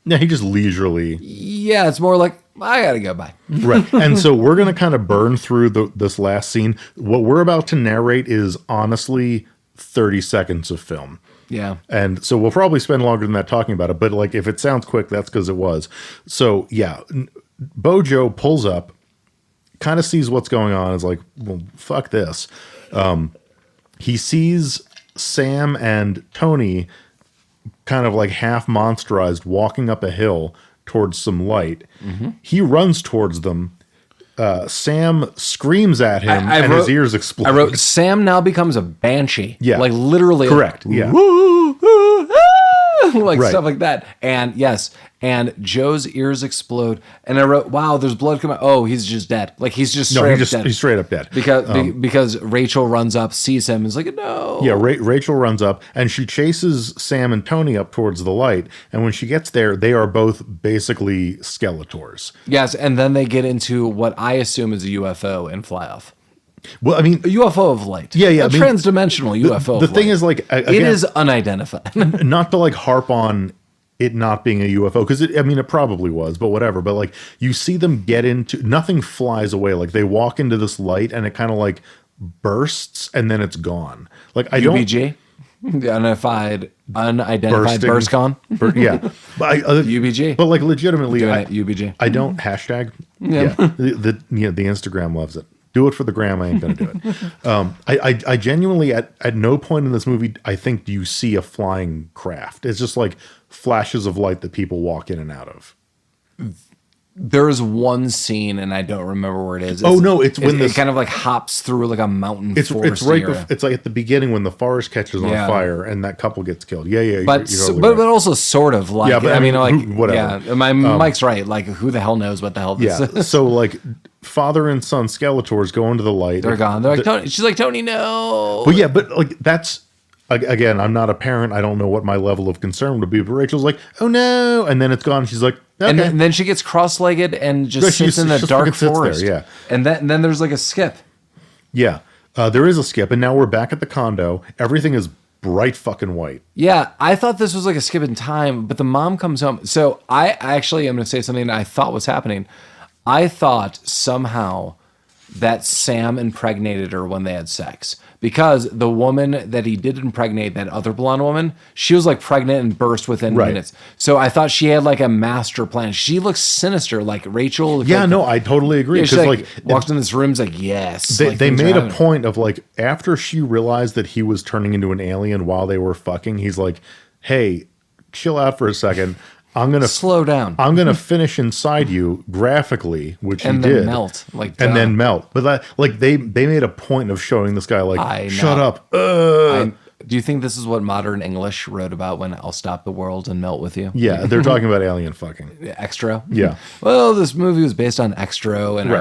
leisurely. Yeah, it's more like, I gotta go, bye. Right. And so we're gonna kind of burn through this last scene. What we're about to narrate is honestly 30 seconds of film. Yeah. And so we'll probably spend longer than that talking about it, but like, if it sounds quick, that's because it was. So yeah, Bojo pulls up, kind of sees what's going on, is like, well, fuck this. He sees Sam and Tony kind of like half monsterized walking up a hill towards some light. He runs towards them, Sam screams at him and his ears explode. I wrote, Sam now becomes a banshee. Yeah. Like literally. Correct. Yeah. Like Right. stuff like that. And yes, and Joe's ears explode. And I wrote, wow, there's blood coming. Oh, he's just dead. Like he's just straight up dead. He's straight up dead. Because Rachel runs up, sees him, and is like, no. Yeah, Rachel runs up and she chases Sam and Tony up towards the light. And when she gets there, they are both basically Skeletors. Yes, and then they get into what I assume is a UFO and fly off. Well, I mean, A UFO of light. Yeah, A transdimensional UFO. The thing is, like, again, it is unidentified. not to like harp on it not being a UFO, because it probably was, but whatever. But like, you see them get into, nothing flies away. Like they walk into this light and it kind of like bursts and then it's gone. Like UBG, the unidentified burst gone. Yeah, but UBG. But like, legitimately, UBG. I don't hashtag. Yeah. The Instagram loves it. Do it for the gram. I ain't gonna do it. I genuinely at no point in this movie I think do you see a flying craft. It's just like flashes of light that people walk in and out of. There's one scene, and I don't remember where it is. It's when it kind of like hops through like a mountain. It's right. It's like at the beginning when the forest catches on fire and that couple gets killed. Yeah. But you're totally but also sort of like. Yeah, but I mean, like whatever. Yeah, Mike's right. Like, who the hell knows what the hell this is? So like, father and son Skeletors go into the light. They're gone. They're like, Tony. She's like, Tony, no. Well, yeah, but like that's. Again, I'm not a parent. I don't know what my level of concern would be. But Rachel's like, "Oh no!" And then it's gone. She's like, "Okay." And then she gets cross-legged and just sits in the dark forest. There, yeah. And then there's like a skip. Yeah, there is a skip, and now we're back at the condo. Everything is bright fucking white. Yeah, I thought this was like a skip in time, but the mom comes home. So I actually am going to say something that I thought was happening. I thought somehow that Sam impregnated her when they had sex, because the woman that he did impregnate, that other blonde woman, she was like pregnant and burst within minutes. So I thought she had like a master plan. She looks sinister, like Rachel. Yeah, like, no, I totally agree. Yeah, she like walked in this room, like, yes. They made a point of like, after she realized that he was turning into an alien while they were fucking, he's like, hey, chill out for a second. I'm gonna slow down. I'm gonna finish inside you graphically, which and he then did, melt, like, and then melt. But that, like, they made a point of showing this guy like, shut up. Do you think this is what Modern English wrote about when I'll stop the world and melt with you? Yeah, they're talking about alien fucking. Xtro. Yeah. Well, this movie was based on Xtro, and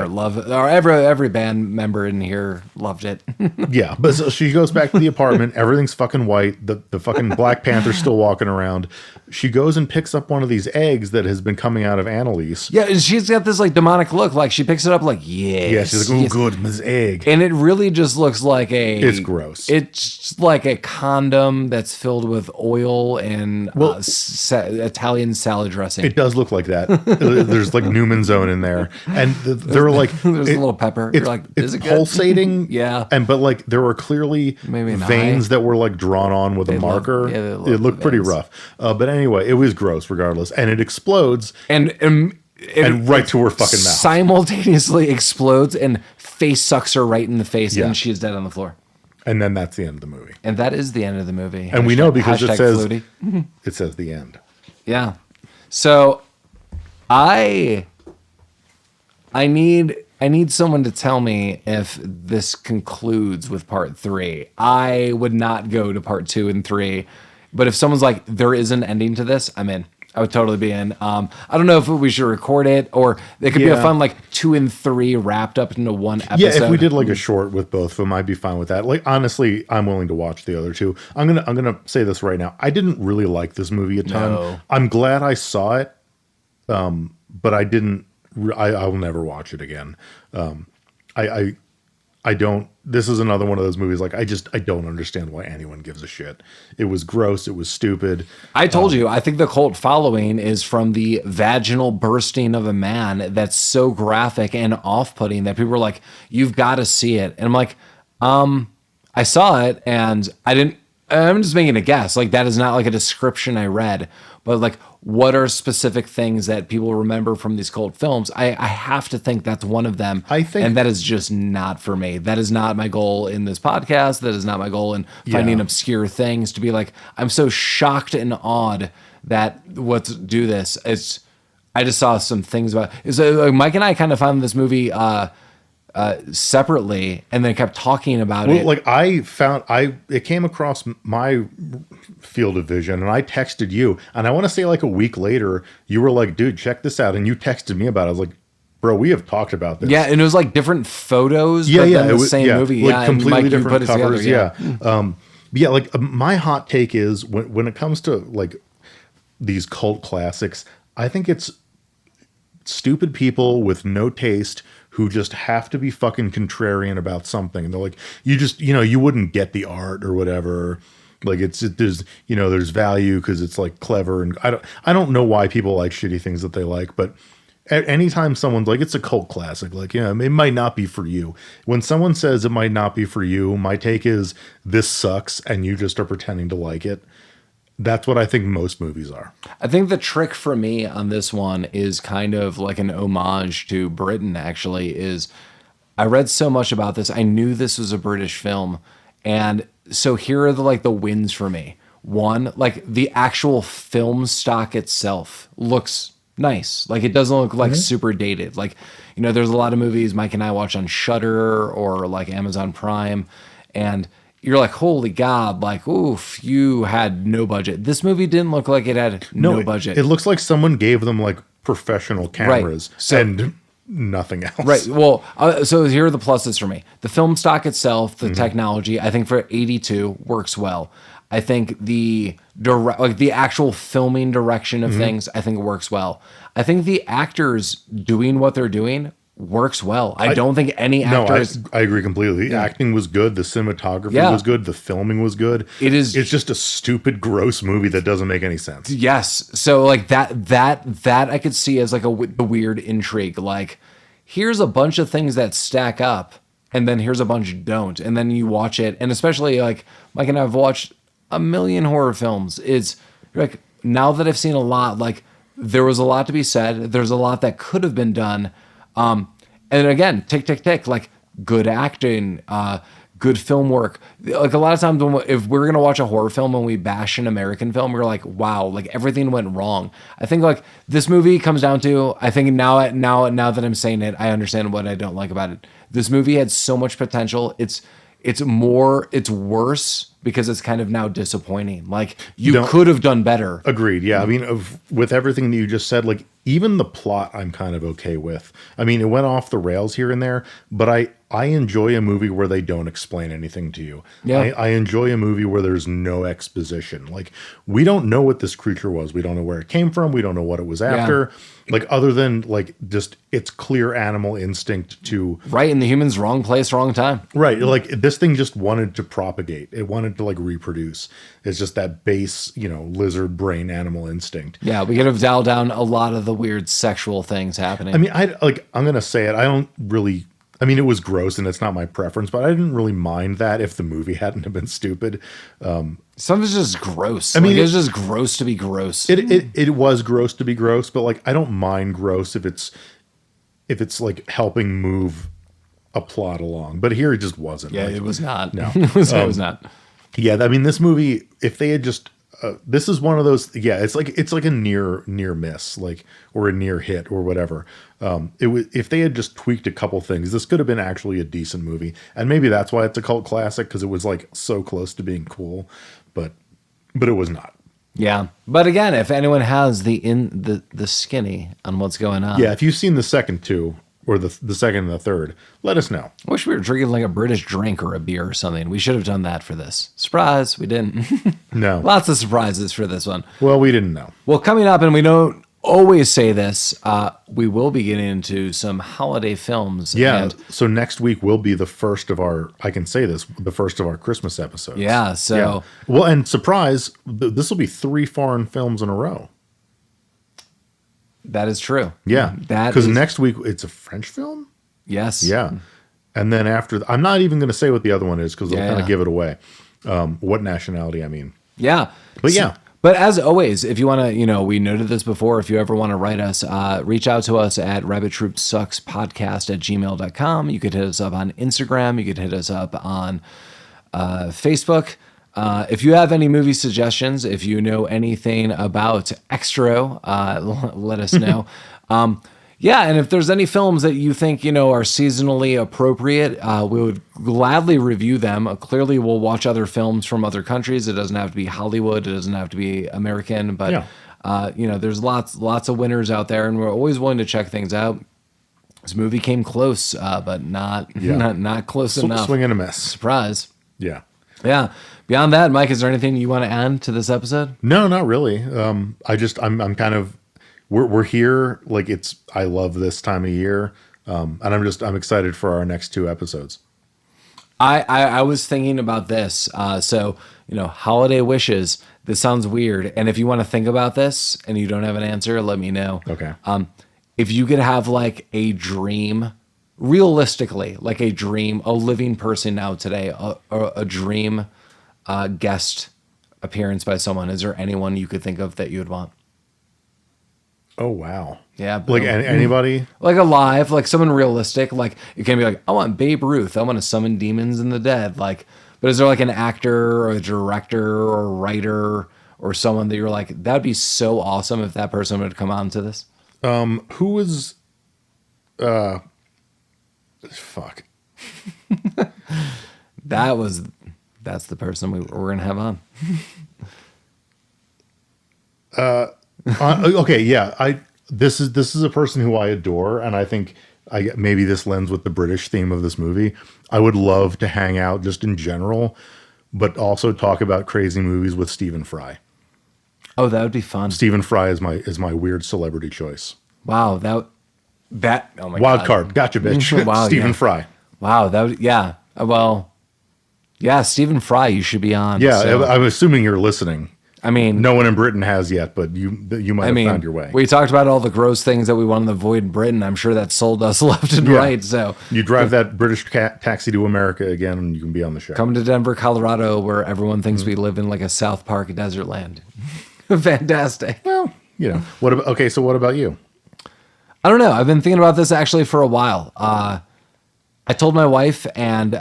every band member in here loved it. Yeah, but so she goes back to the apartment. Everything's fucking white. The fucking Black Panther's still walking around. She goes and picks up one of these eggs that has been coming out of Analise. Yeah, and she's got this like demonic look. Like she picks it up like, yes. Yeah, she's like, oh, good, this egg. And it really just looks like it's gross. It's like a condom that's filled with oil and Italian salad dressing. It does look like that. There's like Newman's Own in there, and they're like, there's a little pepper. It's like, it's pulsating. Yeah, but like there were clearly veins that were like drawn on with a marker. It looked pretty rough. But anyway, it was gross regardless, and it explodes and right to her fucking mouth. Simultaneously explodes and face sucks her right in the face, and she is dead on the floor. And then that's the end of the movie. And that is the end of the movie. And we know because it says Flutie. It says the end. Yeah. So I need someone to tell me if this concludes with part 3. I would not go to part 2 and 3. But if someone's like, there is an ending to this, I'm in. I would totally be in. I don't know if we should record it, or it could be a fun like 2 and 3 wrapped up into one episode. Yeah, if we did like a short with both of them, I'd be fine with that. Like honestly, I'm willing to watch the other two. I'm gonna say this right now. I didn't really like this movie a ton. No. I'm glad I saw it, but I didn't. I will never watch it again. I don't. This is another one of those movies. Like I don't understand why anyone gives a shit. It was gross. It was stupid. I told you. I think the cult following is from the vaginal bursting of a man that's so graphic and off-putting that people are like, "You've got to see it." And I'm like, I saw it and I didn't. I'm just making a guess. Like that is not like a description I read, but like, what are specific things that people remember from these cult films? I have to think that's one of them. I think, and that is just not for me. That is not my goal in this podcast. That is not my goal in finding obscure things to be like, I'm so shocked and awed that do this. I just saw some things about it. So like, Mike and I kind of found this movie separately, and then kept talking about it. Like it came across my field of vision, and I texted you, and I want to say like a week later, you were like, "Dude, check this out," and you texted me about it. I was like, "Bro, we have talked about this." Yeah, and it was like different photos, Yeah, but yeah, then it the was same movie. like Yeah, completely and Mike, you different put it together, covers. Yeah, like my hot take is when it comes to like these cult classics, I think it's stupid people with no taste who just have to be fucking contrarian about something. And they're like, you wouldn't get the art or whatever. Like there's value because it's like clever. And I don't know why people like shitty things that they like, but anytime someone's like, it's a cult classic, like, it might not be for you. When someone says it might not be for you, my take is this sucks and you just are pretending to like it. That's what I think most movies are. I think the trick for me on this one is kind of like an homage to Britain, actually, is I read so much about this. I knew this was a British film. And so here are the wins for me. One, like the actual film stock itself looks nice. Like it doesn't look like super dated. Like, there's a lot of movies Mike and I watch on Shudder or like Amazon Prime, and you're like, holy God, like, oof, you had no budget. This movie didn't look like it had no budget. It looks like someone gave them like professional cameras and nothing else. Right. Well, so here are the pluses for me. The film stock itself, the technology, I think for 82 works well. I think the actual filming direction of things, I think it works well. I think the actors doing what they're doing works well. I don't think any actors. I agree completely. The acting was good. The cinematography was good. The filming was good. It's just a stupid, gross movie that doesn't make any sense. Yes. So like that I could see as like the weird intrigue. Like, here's a bunch of things that stack up, and then here's a bunch don't, and then you watch it, and especially like Mike and I have watched a million horror films. You're like, now that I've seen a lot, like there was a lot to be said. There's a lot that could have been done. And again, tick, tick, tick, like good acting, good film work. Like a lot of times if we're going to watch a horror film and we bash an American film, we're like, wow, like everything went wrong. I think like this movie comes down to, I think now that I'm saying it, I understand what I don't like about it. This movie had so much potential. It's worse because it's kind of now disappointing. Like you could have done better. Agreed. Yeah. I mean, with everything that you just said, like even the plot, I'm kind of okay with. I mean, it went off the rails here and there, but I enjoy a movie where they don't explain anything to you. Yeah. I enjoy a movie where there's no exposition. Like we don't know what this creature was. We don't know where it came from. We don't know what it was after. Yeah. Like other than like just it's clear animal instinct to right, and the human's wrong place, wrong time. Right. Like this thing just wanted to propagate. It wanted to like reproduce. It's just that base, lizard brain animal instinct. Yeah, we could have dialed down a lot of the weird sexual things happening. I mean, I'm gonna say it. I mean, it was gross and it's not my preference, but I didn't really mind that if the movie hadn't have been stupid. Some of it's just gross. I mean, it's just gross to be gross. It was gross to be gross, but like I don't mind gross if it's like helping move a plot along. But here it just wasn't. Yeah, it was not. No, it was not. Yeah, I mean, this movie, if they had just this is one of those. Yeah, it's like a near miss, like or a near hit or whatever. If they had just tweaked a couple things, this could have been actually a decent movie, and maybe that's why it's a cult classic because it was like so close to being cool, but it was not. Yeah, but again, if anyone has the skinny on what's going on, yeah, if you've seen the second two or the second and the third, let us know. I wish we were drinking like a British drink or a beer or something. We should have done that for this. Surprise, we didn't. No. Lots of surprises for this one. Well, we didn't know. Well, coming up, and we don't always say this, we will be getting into some holiday films. Yeah, so next week will be the first of our, I can say this, the first of our Christmas episodes. Yeah, so. Yeah. Well, and surprise, this will be 3 foreign films in a row. That is true. Yeah. Because next week it's a French film? Yes. Yeah. And then after, I'm not even going to say what the other one is because they'll kind of give it away. What nationality, I mean. Yeah. But yeah. But as always, if you want to, we noted this before, if you ever want to write us, reach out to us at rabbittroopsuckspodcast@gmail.com. You could hit us up on Instagram. You could hit us up on Facebook. If you have any movie suggestions, if you know anything about Xtro, let us know. Yeah, and if there's any films that you think, are seasonally appropriate, we would gladly review them. Clearly, we'll watch other films from other countries. It doesn't have to be Hollywood. It doesn't have to be American. But, there's lots of winners out there, and we're always willing to check things out. This movie came close, but not close enough. Swing and a miss. Surprise. Yeah. Yeah. Beyond that, Mike, is there anything you want to add to this episode? No, not really. I'm kind of, we're here. Like I love this time of year. And I'm excited for our next 2 episodes. I was thinking about this. So, holiday wishes, this sounds weird. And if you want to think about this and you don't have an answer, let me know. Okay. If you could have like a dream, realistically, like a dream, a living person now today, a dream guest appearance by someone, is there anyone you could think of that you would want? Oh, wow. Yeah. Like anybody? Like alive, like someone realistic. Like it can be like, I want Babe Ruth. I want to summon demons in the dead. Like, but is there like an actor or a director or writer or someone that you're like, that'd be so awesome if that person would come on to this? Who was, fuck. That's the person we're going to have on. Okay. Yeah. This is a person who I adore. And I think maybe this lends with the British theme of this movie. I would love to hang out just in general, but also talk about crazy movies with Stephen Fry. Oh, that would be fun. Stephen Fry is my weird celebrity choice. Wow, that oh my Wild God. card, gotcha, bitch. Wow, Stephen yeah. Fry. Wow, that would, yeah. Well, yeah, Stephen Fry, you should be on. Yeah, so. I'm assuming you're listening. I mean, no one in Britain has yet, but you might have found your way. We talked about all the gross things that we want to avoid in Britain. I'm sure that sold us left and right. So you drive that British taxi to America again, and you can be on the show. Come to Denver, Colorado, where everyone thinks we live in like a South Park desert land. Fantastic. Well, what about? Okay, so what about you? I don't know. I've been thinking about this actually for a while. I told my wife, and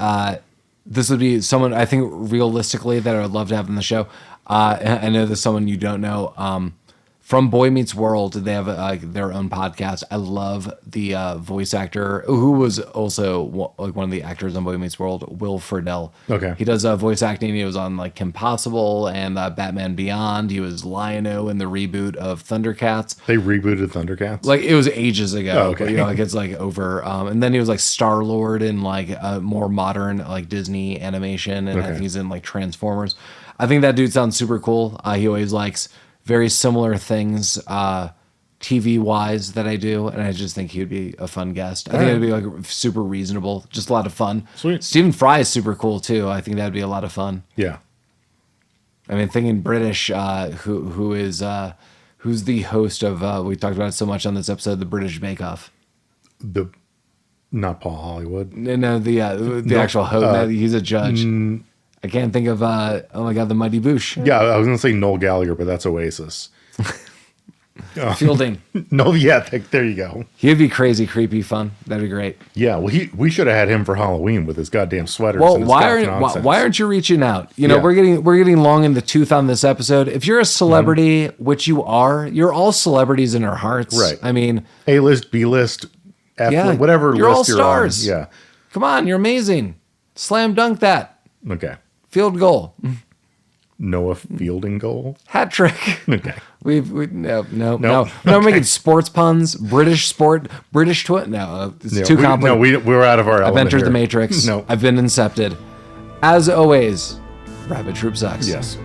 this would be someone I think realistically that I would love to have on the show. I know there's someone you don't know. From Boy Meets World, they have their own podcast. I love the voice actor who was also one of the actors on Boy Meets World, Will Friedle. Okay. He does voice acting. He was on like Kim Possible and Batman Beyond. He was Lion-O in the reboot of Thundercats. They rebooted Thundercats? Like it was ages ago. Oh, okay. But, like it's like over. And then he was like Star-Lord in like a more modern like Disney animation. And I think he's in like Transformers. I think that dude sounds super cool. He always likes very similar things TV wise that I do, and I just think he'd be a fun guest. I think it'd be like super reasonable, just a lot of fun. Sweet. Stephen Fry is super cool too. I think that'd be a lot of fun. Yeah. I mean, thinking British, who's the host of we talked about it so much on this episode, the British Bake Off. Not Paul Hollywood. No, the actual host. He's a judge. I can't think of, oh my God, the Mighty Boosh. Yeah, I was going to say Noel Gallagher, but that's Oasis. Fielding. No, yeah, there you go. He'd be crazy, creepy, fun. That'd be great. Yeah, well, we should have had him for Halloween with his goddamn sweaters. Well, and his why aren't you reaching out? We're getting long in the tooth on this episode. If you're a celebrity, which you are, you're all celebrities in our hearts. Right. I mean, A-list, B-list, F-list, whatever you're list all you're stars. on. Yeah. Come on, you're amazing. Slam dunk that. Okay. Field goal. Noah Fielding goal. Hat trick. Okay. No. Okay. We're making sports puns. British twit. No, it's too complicated. We're out of our element. I've entered here. the Matrix. No. I've been incepted. As always, Rabbit Troop sucks. Yes.